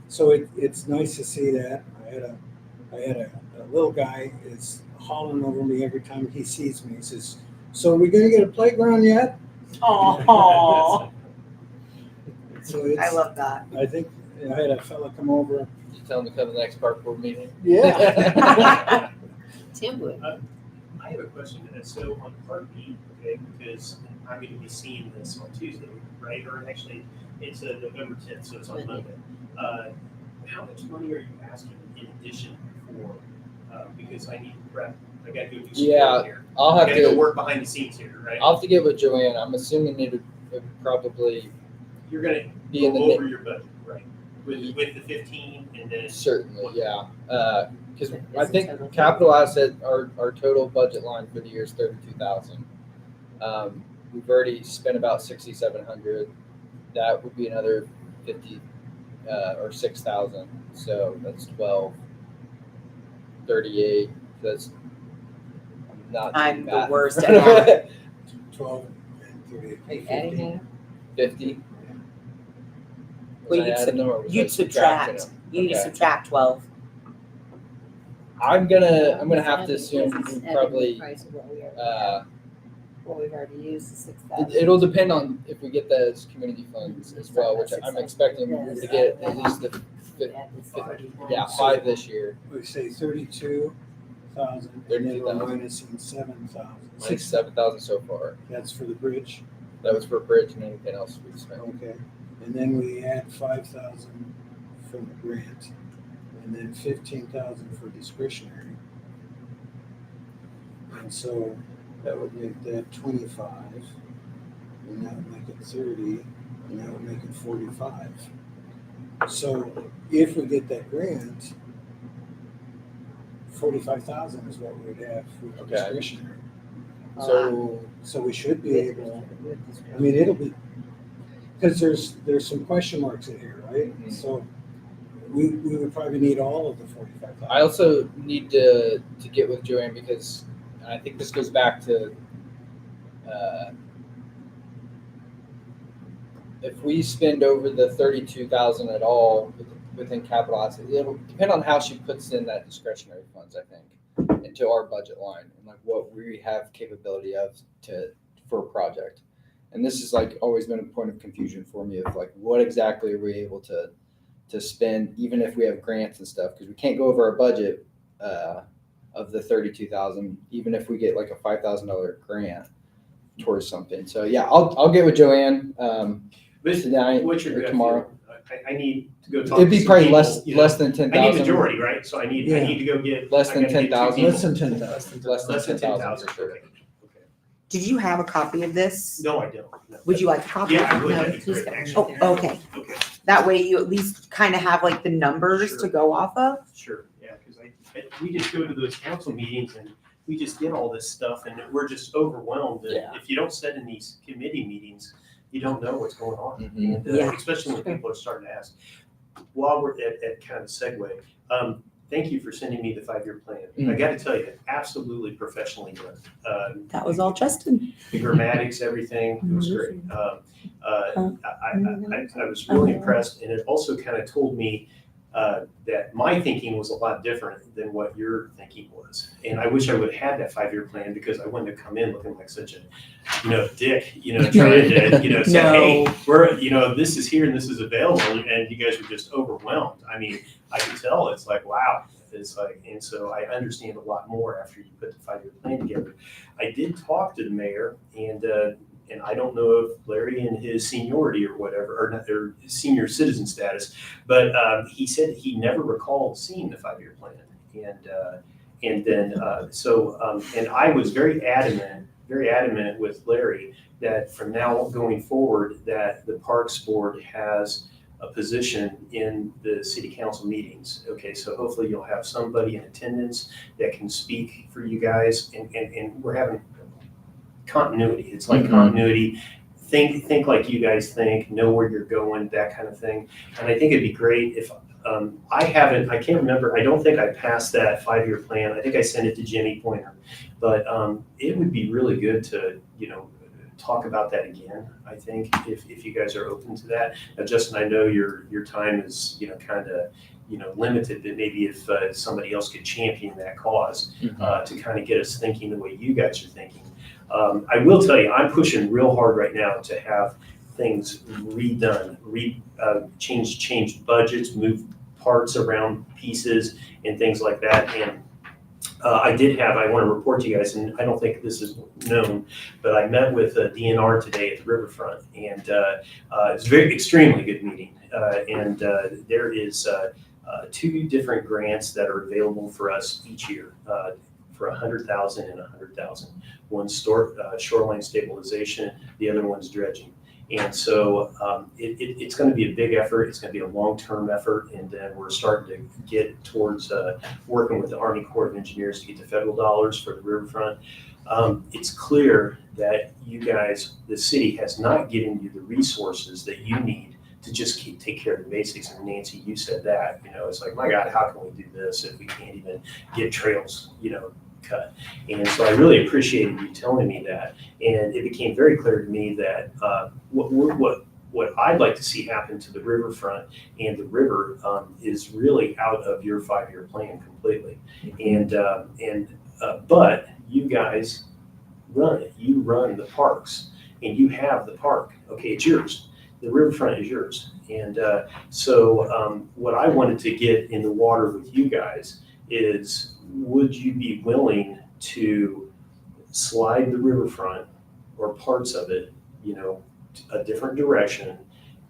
So it's nice to see that. I had a little guy is hauling over me every time he sees me. He says, "So are we gonna get a playground yet?" Oh, So That's I love that. I think I had a fella come over. Did you tell them to come to the next park board meeting? Yeah. Tim would. I have a question. So on part B, okay, because I'm going to be seeing this on Tuesday, right? Or actually, it's November 10th, so it's on Monday. How much money are you asking in addition for? Because I need to prep. I got to go do some Yeah, work here. I'll I have got to go to. work behind the scenes here, right? I'll have to get with Joanne. I'm assuming it would probably You're going to be in go the over your budget, right? With the 15 and then certainly, yeah. Because Okay, I this is think total. capital asset, our total budget line for the year is 32,000. We've already spent about 6,700. That would be another 50 or 6,000. So that's 12. 38. That's not too I'm the bad. worst at math. 12 and 38. Are you adding that? 50. Well, Was I adding them or was I You'd subtracting subtract. them? You need to Okay. subtract 12. I'm gonna have to assume It's we adding probably the price of what we already have. uh, What we've already used is 6,000. it'll depend on if we get those community funds as well, which I'm expecting to get at least the Yeah, it's 39. 5 this year. We say 32,000, and then we're 32,000. minusing 7,000. Minus 7,000 so far. That's for the bridge. That was for bridge and anything else we spent. Okay. And then we add 5,000 from the grant, and then 15,000 for discretionary. And so that would make that 25, and that would make it 30, and that would make it 45. So if we get that grant, 45,000 is what we'd have for Okay. discretionary. So So we should be able, I mean, it'll be, because there's some question marks in here, right? Mhm. So we would probably need all of the 45,000. I also need to get with Joanne because I think this goes back to if we spend over the 32,000 at all within capital assets, it'll depend on how she puts in that discretionary funds, I think, into our budget line and like what we have capability of for a project. And this has like always been a point of confusion for me of like what exactly are we able to spend even if we have grants and stuff, because we can't go over our budget of the 32,000 even if we get like a $5,000 grant towards something. So yeah, I'll get with Joanne tonight What's your or gut tomorrow. feel? I need to go talk It'd to be some probably people, less you know. less than I need 10,000. majority, right? So I need Yeah. to go get Less I than gotta get two 10,000. people. Less than 10,000. Less than Less than 10,000 10,000 for sure. Okay. Did you have a copy of this? No, I don't. No. Would you like a copy? Yeah, I would. No, That'd be he's great, got actually. Oh, okay. Okay, That way you at least kind of have like the numbers Sure. to go off of. sure. Yeah, because we just go to those council meetings and we just get all this stuff and we're just overwhelmed. And Yeah. if you don't sit in these committee meetings, you don't know what's going on. Mhm. And Yeah. especially when people are starting to ask. While we're at kind of segue, thank you for sending me the 5-year plan. I Mm. got to tell you, absolutely professionally done. That was all Justin. The grammatics, everything, it was great. I was really impressed, and it also kind of told me that my thinking was a lot different than what your thinking was. And I wish I would have had that 5-year plan because I wouldn't have come in looking like such a, dick, trying to, say, hey, we're, this is here and this is available, and you guys were just overwhelmed. I mean, I could tell it's like, wow. It's like, and so I understand a lot more after you put the 5-year plan together. I did talk to the mayor, and I don't know if Larry and his seniority or whatever, or not their senior citizen status, but he said he never recalled seeing the 5-year plan. And then and I was very adamant with Larry that from now going forward that the Parks Board has a position in the city council meetings. Okay, so hopefully you'll have somebody in attendance that can speak for you guys, and we're having continuity. It's like continuity. Think like you guys think, know where you're going, that kind of thing. And I think it'd be great if I can't remember, I don't think I passed that 5-year plan. I think I sent it to Jimmy Pointer, but it would be really good to, talk about that again. I think if you guys are open to that. Now, Justin, I know your time is, kind of, limited, but maybe if somebody else could champion that cause to kind of get us thinking the way you guys are thinking. I will tell you, I'm pushing real hard right now to have things redone, change budgets, move parts around pieces and things like that. And I want to report to you guys, and I don't think this is known, but I met with DNR today at the Riverfront, and it's a extremely good meeting. And there is 2 different grants that are available for us each year for $100,000 and $100,000. One's shoreline stabilization, the other one's dredging. And so it's going to be a big effort. It's going to be a long-term effort, and then we're starting to get towards working with the Army Corps of Engineers to get the federal dollars for the riverfront. It's clear that you guys, the city, has not given you the resources that you need just take care of the basics. And Nancy, you said that, it's like, my God, how can we do this if we can't even get trails, cut? And so I really appreciated you telling me that. And it became very clear to me that what I'd like to see happen to the riverfront and the river is really out of your 5-year plan completely. But you guys run it. You run the parks, and you have the park. Okay, it's yours. The riverfront is yours. And so what I wanted to get in the water with you guys is, would you be willing to slide the riverfront or parts of it, a different direction,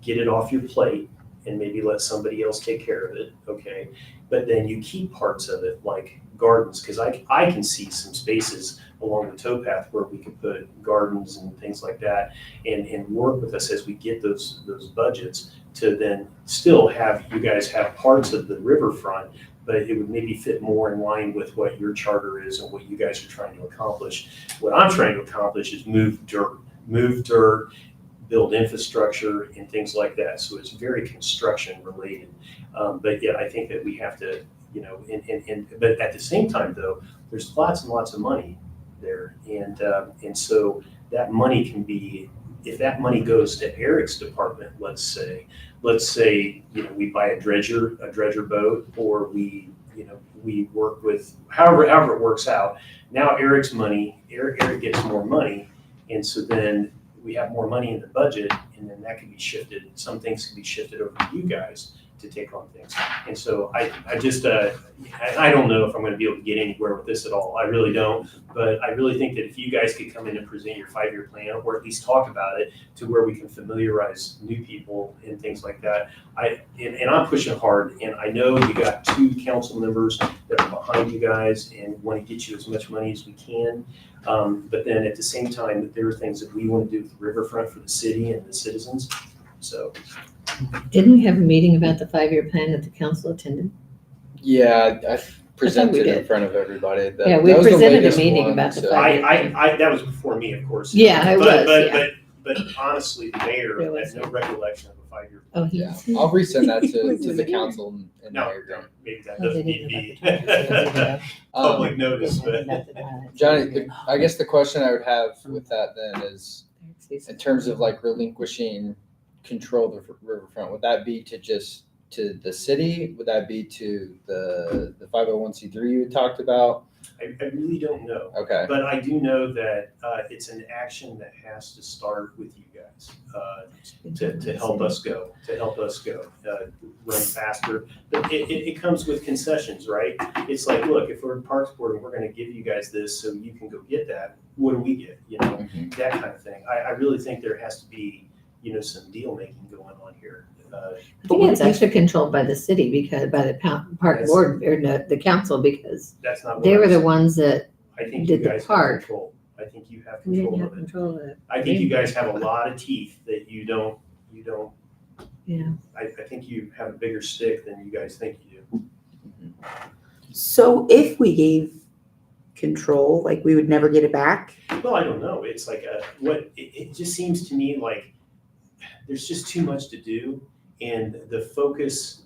get it off your plate, and maybe let somebody else take care of it, okay? But then you keep parts of it, like gardens, because I can see some spaces along the towpath where we could put gardens and things like that, and work with us as we get those budgets to then still have you guys have parts of the riverfront, but it would maybe fit more in line with what your charter is and what you guys are trying to accomplish. What I'm trying to accomplish is move dirt, build infrastructure and things like that. So it's very construction related. But yeah, I think that we have to, but at the same time though, there's lots and lots of money there. And so that money can be, if that money goes to Eric's department, let's say, we buy a dredger boat, or we work with, however it works out. Now Eric's money, Eric gets more money. And so then we have more money in the budget, and then that can be shifted. Some things can be shifted over to you guys to take on things. And so I just, I don't know if I'm going to be able to get anywhere with this at all. I really don't. But I really think that if you guys could come in and present your 5-year plan, or at least talk about it to where we can familiarize new people and things like that. And I'm pushing hard, and I know you got 2 council members that are behind you guys and want to get you as much money as we can. But then at the same time, there are things that we want to do with the riverfront for the city and the citizens. So. Didn't we have a meeting about the 5-year plan that the council attended? Yeah, I presented in did. front of everybody. Yeah, we that was the presented a latest meeting one, about the so- 5-year I that was before me, of course. Yeah, it was, But honestly, the mayor It was, had no recollection of a 5-year. Oh, Yeah, he. I'll resend that to Was the it? council and No, mayor. no, maybe that Oh, they doesn't didn't need know to about the be time. public notice, but. Johnny, I guess the question I would have with that then is, in terms of like relinquishing control of the riverfront, would that be to the city? Would that be to the 501c3 you talked about? I really don't know. Okay. But I do know that it's an action that has to start with you guys to help us go, run faster. But it comes with concessions, right? It's like, look, if we're in Parks Board and we're going to give you guys this so you can go get that, what do we get? That kind of thing. I really think there has to be, some deal making going on here. I think it's actually controlled by the city, because by the park board, or no, the council, because That's not what they I'm were the saying. ones that I think did you the guys have park. control. I think you have we didn't control have of it. control of it. I think you guys have a lot of teeth that you don't. Yeah. I think you have a bigger stick than you guys think you do. So if we gave control, like we would never get it back? Well, I don't know. It's like it just seems to me like there's just too much to do, and the focus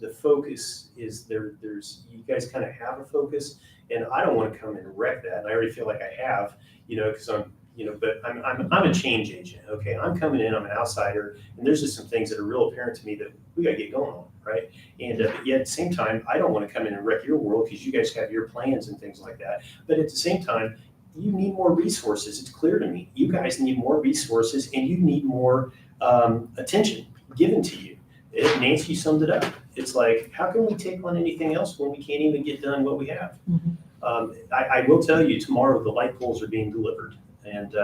is there's you guys kind of have a focus, and I don't want to come and wreck that. And I already feel like I have, because I'm, but I'm a change agent. Okay, I'm coming in, I'm an outsider, and there's just some things that are real apparent to me that we got to get going on, right? And yet at the same time, I don't want to come in and wreck your world, because you guys have your plans and things like that. But at the same time, you need more resources. It's clear to me. You guys need more resources, and you need more attention given to you. Nancy summed it up. It's like, how can we take on anything else when we can't even get done what we have? Mhm. I will tell you, tomorrow the light poles are being delivered. And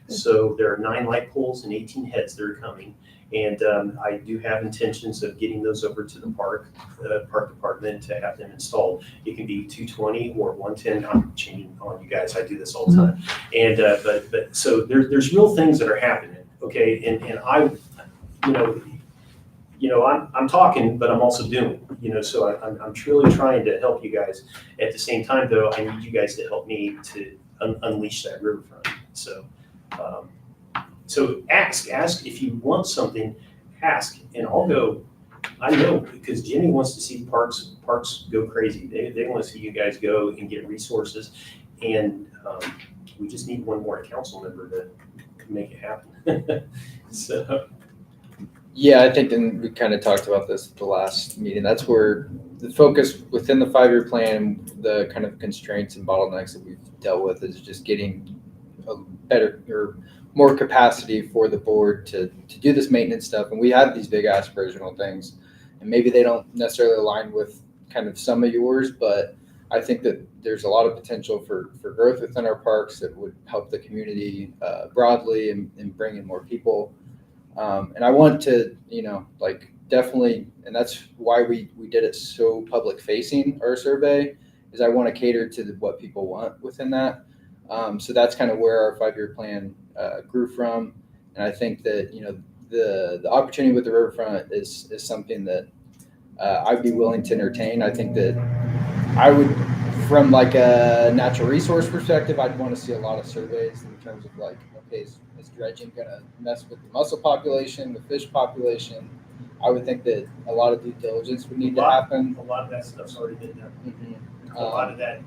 so there are 9 light poles and 18 heads that are coming. And I do have intentions of getting those over to the park department to have them installed. It can be 220 or 110. I'm changing on you guys. I do this all the time. And but so there's real things that are happening. Okay, and I, I'm talking, but I'm also doing. So I'm truly trying to help you guys. At the same time, though, I need you guys to help me to unleash that riverfront. So, so ask if you want something. ask, and I'll go. I know, because Jenny wants to see parks go crazy. They want to see you guys go and get resources, and we just need one more council member to make it happen. So. Yeah, I think, and we kind of talked about this at the last meeting. That's where the focus within the 5-year plan, the kind of constraints and bottlenecks that we've dealt with, is just getting a better or more capacity for the board to do this maintenance stuff. And we have these big aspirational things, and maybe they don't necessarily align with kind of some of yours, but I think that there's a lot of potential for growth within our parks that would help the community broadly and bring in more people. And I want to, like, definitely, and that's why we did it so public facing, our survey, is I want to cater to what people want within that. So that's kind of where our 5-year plan grew from. And I think that, the opportunity with the riverfront is something that I'd be willing to entertain. I think that I would, from like a natural resource perspective, I'd want to see a lot of surveys in terms of like, okay, is dredging going to mess with the mussel population, the fish population? I would think that a lot of due diligence would need to happen. A lot of that stuff's already been done. Mm-hmm. A lot of that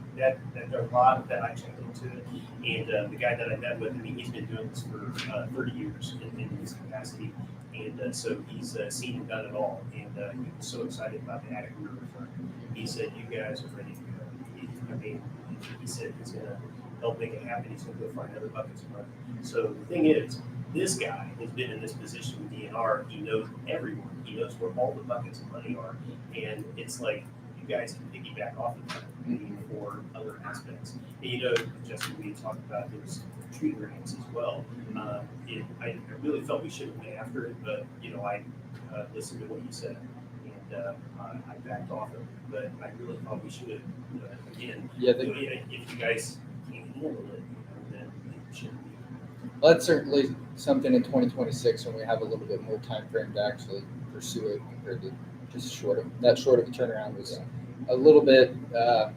I checked into it, and the guy that I met with, I mean, he's been doing this for 30 years in his capacity, and so he's seen and done it all, and he was so excited about the Attica riverfront. He said, "You guys are ready to go." I mean, he said he's going to help make it happen. He's going to go find other buckets of money. So the thing is, this guy has been in this position with DNR. He knows everyone. He knows where all the buckets of money are, and it's like, you guys can piggyback off of that for other aspects. And Justin, we talked about those tree grants as well. I really felt we should have went after it, but I listened to what you said, and I backed off of it. But I really thought we should have. Again, Yeah, if you guys can't handle it, then it shouldn't be. Well, that's certainly something in 2026 when we have a little bit more time frame to actually pursue it compared to just short of a turnaround was a little bit, I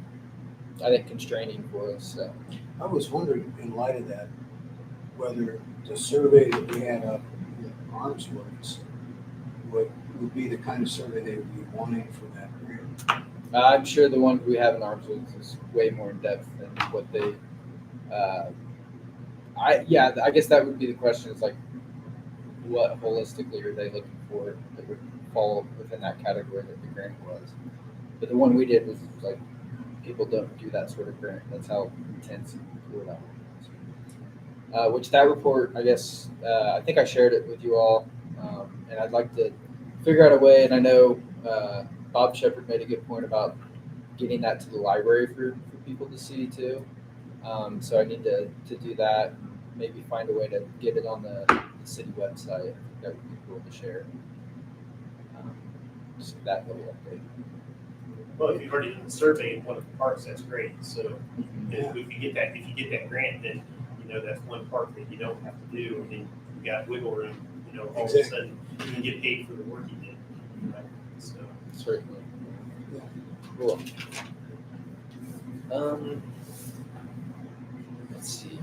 think, constraining for us. So. I was wondering, in light of that, whether the survey that we had up in Arms Works would be the kind of survey they would be wanting for that grant. I'm sure the one we have in Arms Works is way more in depth than what they. I guess that would be the question. Is like, what holistically are they looking for that would fall within that category that the grant was? But the one we did was like, people don't do that sort of grant. That's how intense and cool that one was. Which that report, I guess, I think I shared it with you all, and I'd like to figure out a way. And I know Bob Shepard made a good point about getting that to the library for people to see too. So I need to do that. Maybe find a way to get it on the city website. I think that would be cool to share. Just that little update. Well, if you've already done the survey in one of the parks, that's great. So if you get that grant, then that's one park that you don't have to do, and then you got wiggle room. All of a sudden you can get paid for the work you did. So certainly. Yeah. Cool. Let's see.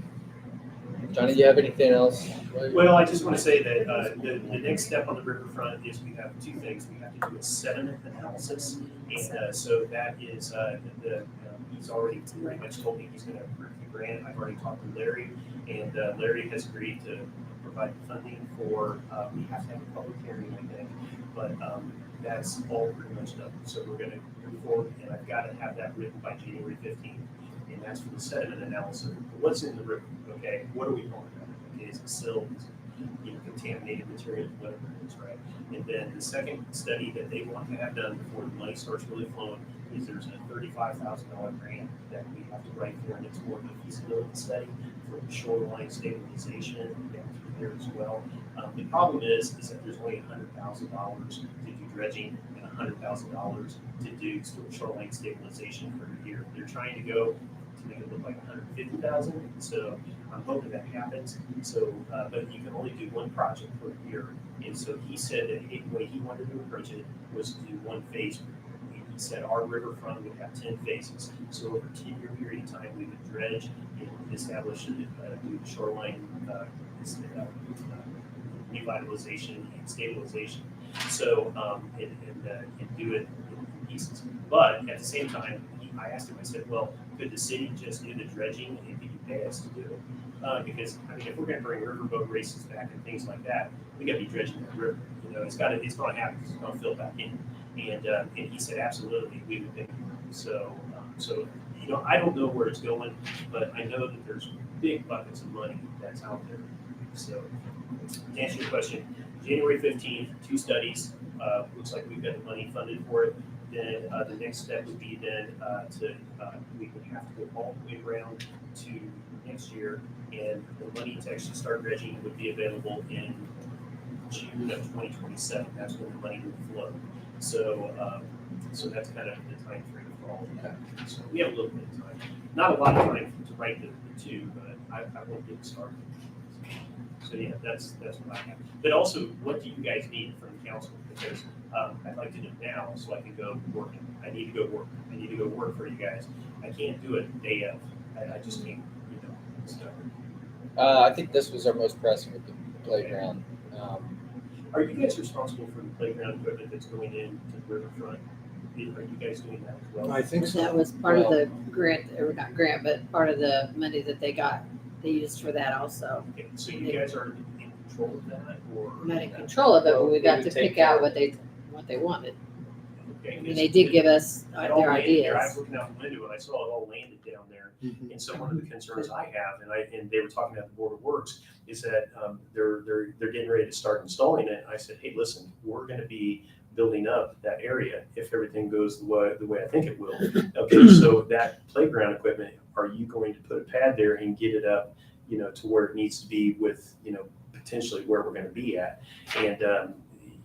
Johnny, do you have anything else? Well, I just want to say that the next step on the riverfront is we have two things. We have to do a sediment analysis, and so that is he's already pretty much told me he's going to approve the grant. I've already talked to Larry, and Larry has agreed to provide funding for. We have to have a public hearing, I think, but that's all pretty much done. So we're going to move forward, and I've got to have that written by January 15th. And that's for the sediment analysis. What's in the river? Okay, what are we calling that? Okay, is it silt? Is it contaminated materials? Whatever it is, right? And then the second study that they want to have done before the money starts really flowing is there's a $35,000 grant that we have to write for, and it's more of a feasibility study for shoreline stabilization down through there as well. The problem is that there's only $100,000 to do dredging and $100,000 to do shoreline stabilization for a year. They're trying to go to make it look like 150,000. So I'm hoping that happens. So, but you can only do one project per year. And so he said that the way he wanted to approach it was to do one phase. And he said our riverfront would have 10 phases. So over a 10-year period of time, we would dredge and establish do shoreline revitalization and stabilization. So and do it in pieces. But at the same time, I asked him. I said, "Well, could the city just do the dredging and could you pay us to do it?" Because I mean, if we're going to bring riverboat races back and things like that, we got to be dredging that river. You know, it's going to happen. It's going to fill back in. And he said, absolutely, we would pay. So you know, I don't know where it's going, but I know that there's big buckets of money that's out there. So to answer your question, January 15th, 2 studies. Looks like we've got the money funded for it. Then the next step would be then we would have to go all the way around to next year, and the money to actually start dredging would be available in June of 2027. That's when the money would flow. So that's kind of the time frame for all of that. So we have a little bit of time. Not a lot of time to write the 2, but I won't get started. So yeah, that's what I have. But also, what do you guys need from the council? Because I'd like to do it now so I can go work. I need to go work. I need to go work for you guys. I can't do it day of. I just can't, you know. So. I think this was our most pressing with the playground. Are you guys responsible for the playground equipment that's going in to the riverfront? Are you guys doing that as well? I think so. That was part of the grant, or not grant, but part of the money that they got, they used for that also. Okay, so you guys are in control of that, or Not in control of it, but we Well, got we to would take pick out care what they wanted. Okay, I mean, they did give us it all their landed there. I was ideas. looking out the window and I saw it all landed down there. Mhm. And so one of the concerns I have, and they were talking about the Board of Works, is that they're getting ready to start installing it. I said, hey, listen, we're going to be building up that area if everything goes the way I think it will. Okay, so that playground equipment, are you going to put a pad there and get it up, you know, to where it needs to be with, you know, potentially where we're going to be at? And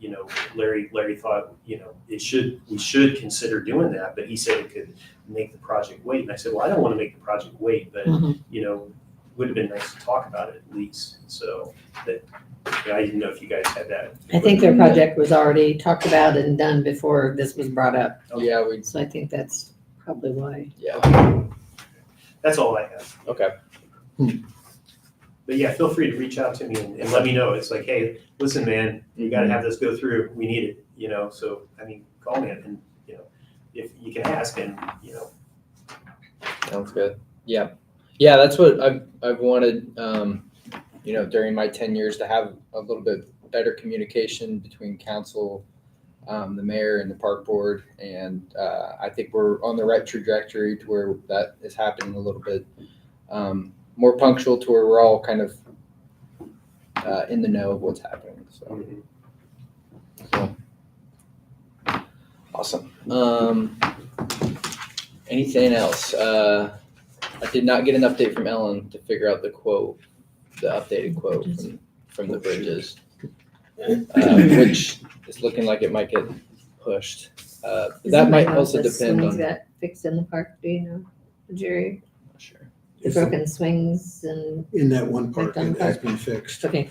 you know, Larry thought, you know, we should consider doing that, but he said it could make the project wait. And I said, well, I don't want to make the project wait, but Mhm. you know, would have been nice to talk about it at least. So that, you know, I didn't know if you guys had that. I think their project was already talked about and done before this was brought up. Yeah, So I think that's probably why. That's all I have. Okay. But yeah, feel free to reach out to me and let me know. It's like, hey, listen, man, you got to have this go through. We need it, you know. So I mean, call me and you know, if you can ask, and you know. Sounds good. Yeah. That's what I've wanted. You know, during my 10 years, to have a little bit better communication between council, the mayor, and the park board, and I think we're on the right trajectory to where that is happening a little bit. More punctual to where we're all kind of in the know of what's happening. So awesome. Anything else? I did not get an update from Ellen to figure out the updated quote from the bridges, which is looking like it might get pushed. That might also depend on. Got fixed in the park, do you know, Jerry? Not sure. The broken swings and, In that one part, Like on it has been fixed. okay.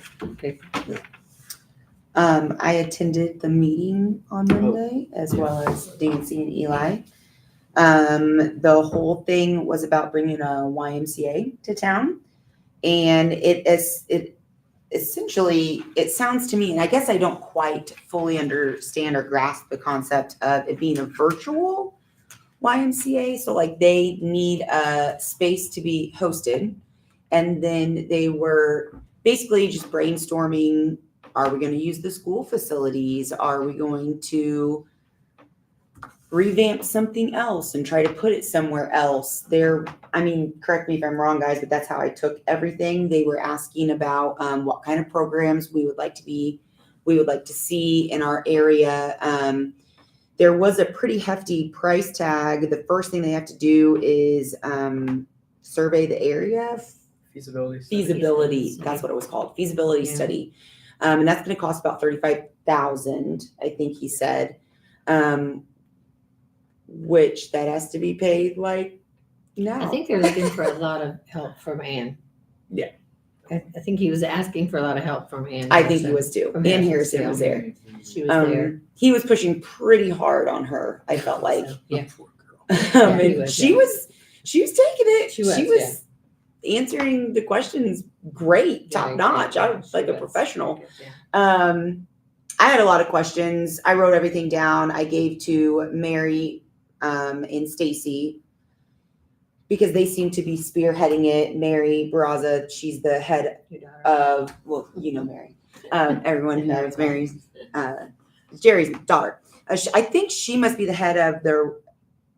I attended the meeting on Monday as well as Nancy and Eli. The whole thing was about bringing a YMCA to town, and it essentially, it sounds to me, and I guess I don't quite fully understand or grasp the concept of it being a virtual YMCA. So like they need a space to be hosted, and then they were basically just brainstorming, are we going to use the school facilities? Are we going to revamp something else and try to put it somewhere else? I mean, correct me if I'm wrong, guys, but that's how I took everything. They were asking about what kind of programs we would like to see in our area. There was a pretty hefty price tag. The first thing they have to do is survey the area. Feasibility. That's what it was called. Feasibility Yeah. study. And that's going to cost about $35,000, I think he said. Which that has to be paid like now. I think they're looking for a lot of help from Ann. Yeah. I think he was asking for a lot of help from Ann. I think he was too. From Ann Harrison Harrison was there. She was there. He was pushing pretty hard on her, I felt like. So, yeah. Poor girl. And he was, she yeah. was taking it. She was, answering the questions great, top Very notch. good, I yeah, was she like a was. professional. Yeah. I had a lot of questions. I wrote everything down. I gave to Mary and Stacy because they seem to be spearheading it. Mary Barraza, she's the head Your daughter. of, well, you know Mary. Everyone who knows Mary's, Jerry's daughter. I think she must be the head of the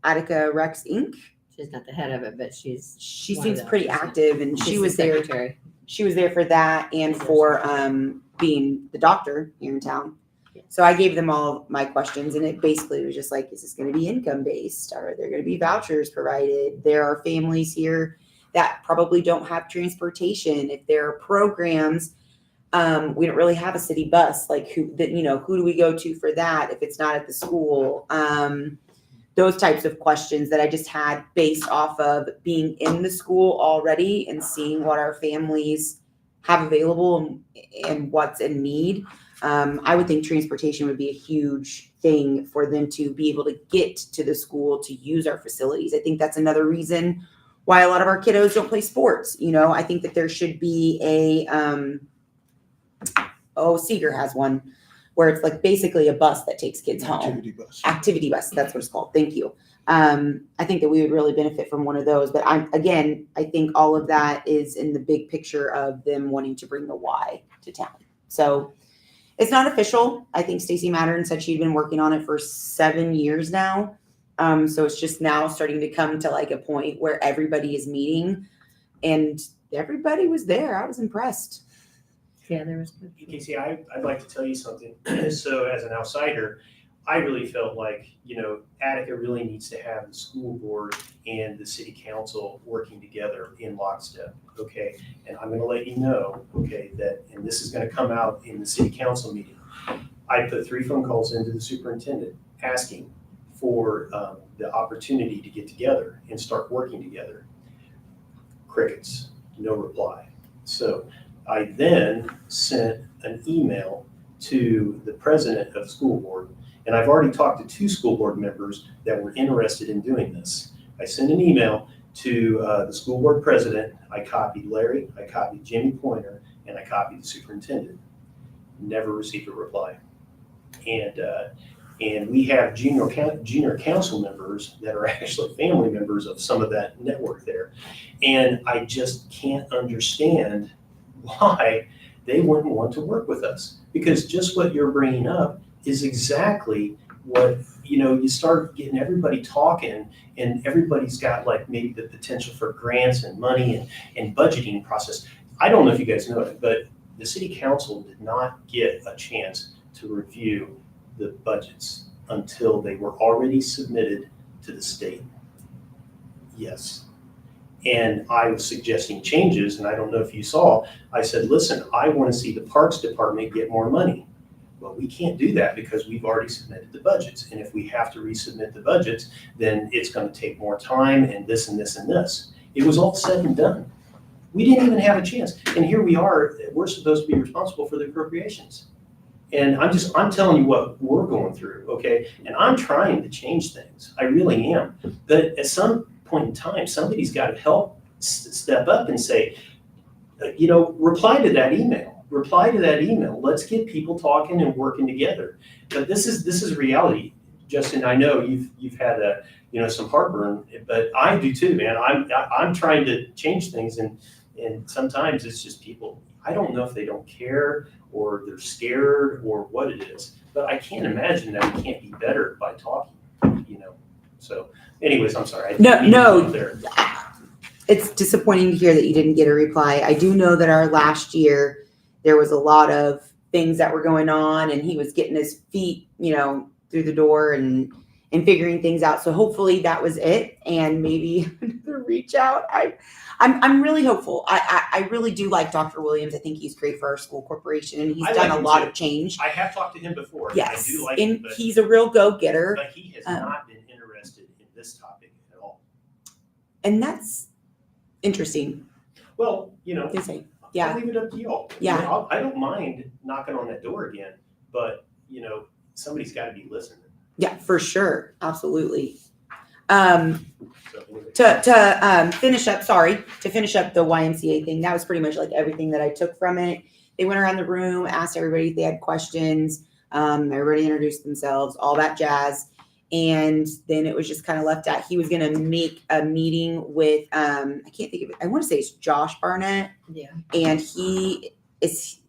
Attica Rex Inc. She's not the head of it, but she's She one of seems them. pretty active, and she's she the was there. secretary. She was there for that and for being the doctor here in town. Yeah. So I gave them all my questions, and it basically was just like, is this going to be income based? Are there going to be vouchers provided? There are families here that probably don't have transportation. If there are programs, we don't really have a city bus. Like who do we go to for that if it's not at the school? Those types of questions that I just had based off of being in the school already and seeing what our families have available and what's in need. I would think transportation would be a huge thing for them to be able to get to the school to use our facilities. I think that's another reason why a lot of our kiddos don't play sports. I think that there should be Seeger has one where it's like basically a bus that takes kids home. Activity bus, that's what it's called. Thank you. I think that we would really benefit from one of those. But I think all of that is in the big picture of them wanting to bring the Y to town. So it's not official. I think Stacy Mattern said she'd been working on it for 7 years now. So it's just now starting to come to like a point where everybody is meeting, and everybody was there. I was impressed. Yeah, there was. Casey, I'd like to tell you something. So as an outsider, I really felt like, Attica really needs to have the school board and the city council working together in lockstep, okay? And I'm gonna let you know, okay, and this is gonna come out in the city council meeting. I put 3 phone calls into the superintendent asking for the opportunity to get together and start working together. Crickets, no reply. So I then sent an email to the president of the school board, and I've already talked to 2 school board members that were interested in doing this. I sent an email to the school board president. I copied Larry, I copied Jimmy Pointer, and I copied the superintendent. Never received a reply. And we have junior council members that are actually family members of some of that network there. And I just can't understand why they wouldn't want to work with us, because just what you're bringing up is exactly what, you start getting everybody talking, and everybody's got like maybe the potential for grants and money and budgeting process. I don't know if you guys know it, but the city council did not get a chance to review the budgets until they were already submitted to the state. Yes. And I was suggesting changes, and I don't know if you saw, I said, listen, I want to see the Parks Department get more money. Well, we can't do that because we've already submitted the budgets. And if we have to resubmit the budgets, then it's going to take more time and this and this and this. It was all said and done. We didn't even have a chance. And here we are, we're supposed to be responsible for the appropriations. And I'm telling you what we're going through, okay? And I'm trying to change things. I really am. But at some point in time, somebody's got to help step up and say, reply to that email. Reply to that email. Let's get people talking and working together. But this is reality. Justin, I know you've had some heartburn, but I do too, man. I'm trying to change things, and sometimes it's just people. I don't know if they don't care or they're scared or what it is, but I can't imagine that we can't be better by talking. So, anyways, I'm sorry. No. It's disappointing to hear that you didn't get a reply. I do know that our last year there was a lot of things that were going on, and he was getting his feet, through the door and figuring things out. So hopefully that was it, and maybe another reach out. I'm really hopeful. I really do like Dr. Williams. I think he's great for our school corporation, and he's done a lot of change. I have talked to him before. Yes, I do like and him, but he's a real go-getter. But he has not been interested in this topic at all. And that's interesting. Well, They say, yeah. I'll leave it up to y'all. Yeah. I don't mind knocking on that door again, but somebody's got to be listening. Yeah, for sure. Absolutely. To finish up, to finish up the YMCA thing, that was pretty much like everything that I took from it. They went around the room, asked everybody if they had questions. Everybody introduced themselves, all that jazz. And then it was just kind of left at, he was going to make a meeting with, I can't think of it. I want to say it's Josh Barnett. Yeah. And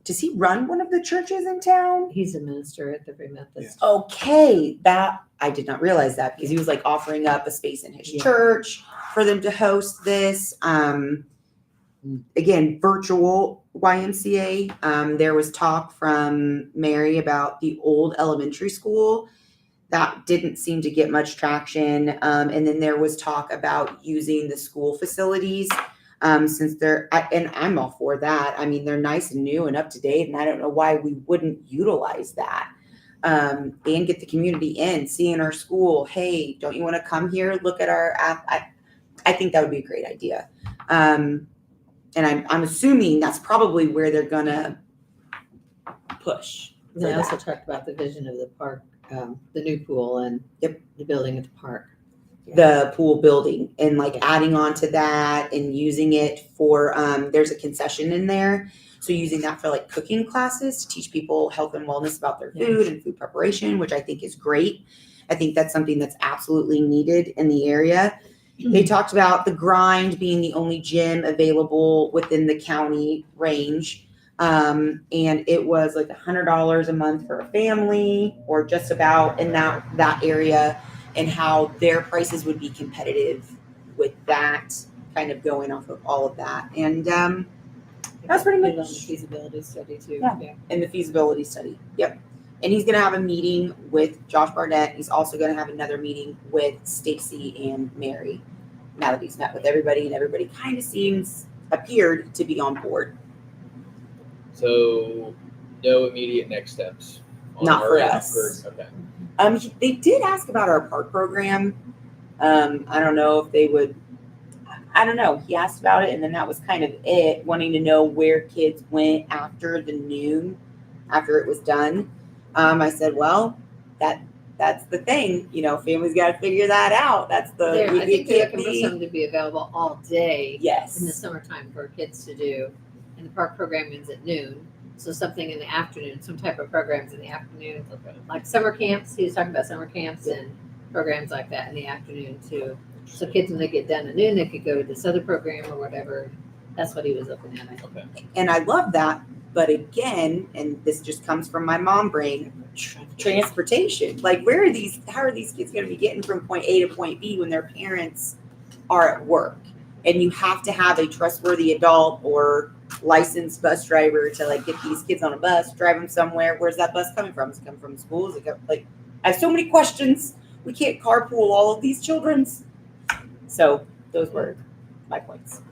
does he run one of the churches in town? He's a minister at the Free Methodist. Okay, that I did not realize that because he was like offering up a space in his church for them to host this. Again, virtual YMCA. There was talk from Mary about the old elementary school that didn't seem to get much traction. And then there was talk about using the school facilities. Since and I'm all for that. I mean, they're nice and new and up to date, and I don't know why we wouldn't utilize that and get the community in, seeing our school. Hey, don't you want to come here? Look at our app. I think that would be a great idea. And I'm assuming that's probably where they're gonna push. They also talked about the vision of the park, the new pool and the building at the park. The pool building and like adding on to that and using it for there's a concession in there, so using that for like cooking classes to teach people health and wellness about their food and food preparation, which I think is great. I think that's something that's absolutely needed in the area. They talked about the Grind being the only gym available within the county range, and it was like $100 a month for a family or just about in that area, and how their prices would be competitive with that, kind of going off of all of that. And that's pretty much the feasibility study too. Yeah. And the feasibility study. Yep. And he's going to have a meeting with Josh Barnett. He's also going to have another meeting with Stacy and Mary now that he's met with everybody, and everybody kind of appeared to be on board. So no immediate next steps. Not for us. Okay. They did ask about our park program. I don't know if they would. I don't know. He asked about it, and then that was kind of it. Wanting to know where kids went after the noon, after it was done. I said, well, that's the thing. You know, families got to figure that out. That's the. I think they're looking for something to be available all day. Yes. In the summertime for kids to do, and the park program ends at noon. So something in the afternoon, some type of programs in the afternoon, like summer camps. He was talking about summer camps and programs like that in the afternoon too. So kids, when they get done at noon, they could go to this other program or whatever. That's what he was looking at. Okay. And I love that. But again, and this just comes from my mom brain, transportation. Like, how are these kids going to be getting from point A to point B when their parents are at work? And you have to have a trustworthy adult or licensed bus driver to like get these kids on a bus, drive them somewhere. Where's that bus coming from? Is it coming from school? Is it like, I have so many questions. We can't carpool all of these children's. So those were my points.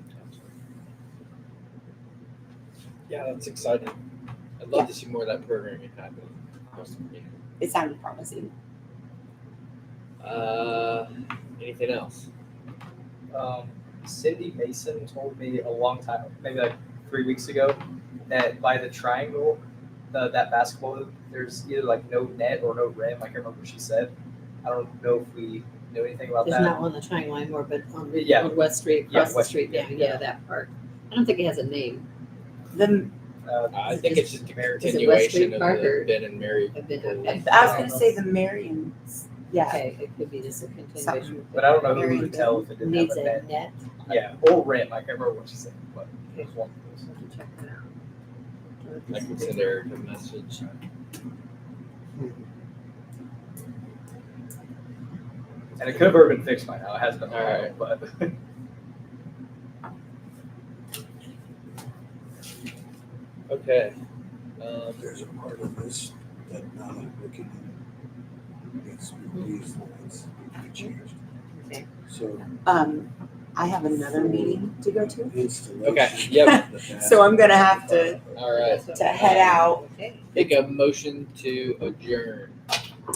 Yeah, that's exciting. I'd love to see more of that programming happen. It sounded promising. Anything else? Cindy Mason told me a long time, maybe like 3 weeks ago, that by the triangle, that basketball hoop, there's either like no net or no rim. I can't remember what she said. I don't know if we know anything about There's that. not one on the triangle anymore, but on West Street, Yeah, across the West street. Street, Yeah, that part. I don't think it has a name. I think it's just a West continuation Street of Park the or- Ben and Mary. Okay. I was going to say the Marians. Yeah. Okay, it could be just a continuation. But I don't know who Very would good. tell if it didn't Needs have a a net. net. Yeah, or rim. I can't remember what she said, but it was one of those. I can check it out. I can send Eric a message. And it could have already been fixed by now. It hasn't been a All while, right. but Okay. There's a part of this that now I'm looking at. It's these lines be changed. Okay. So I have another meeting to go to. installation. Okay, yep. So I'm going to have to All right. to head out. Okay. Make a motion to adjourn.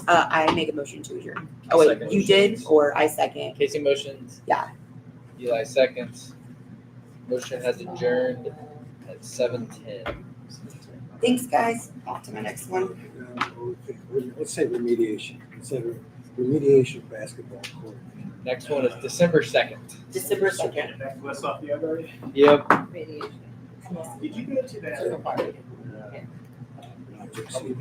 I make a motion to adjourn. Oh, wait, Second. you did or I second? Casey motions. Yeah. Eli seconds. Motion has adjourned at 7:10. Thanks, guys. Off to my next one. Okay, let's say remediation. Instead of remediation basketball court. Next one is December 2nd. December So 2nd. get it back to West Lafayette already? Yep. Radiation. Did you go to that? Circle Park. Not to exceed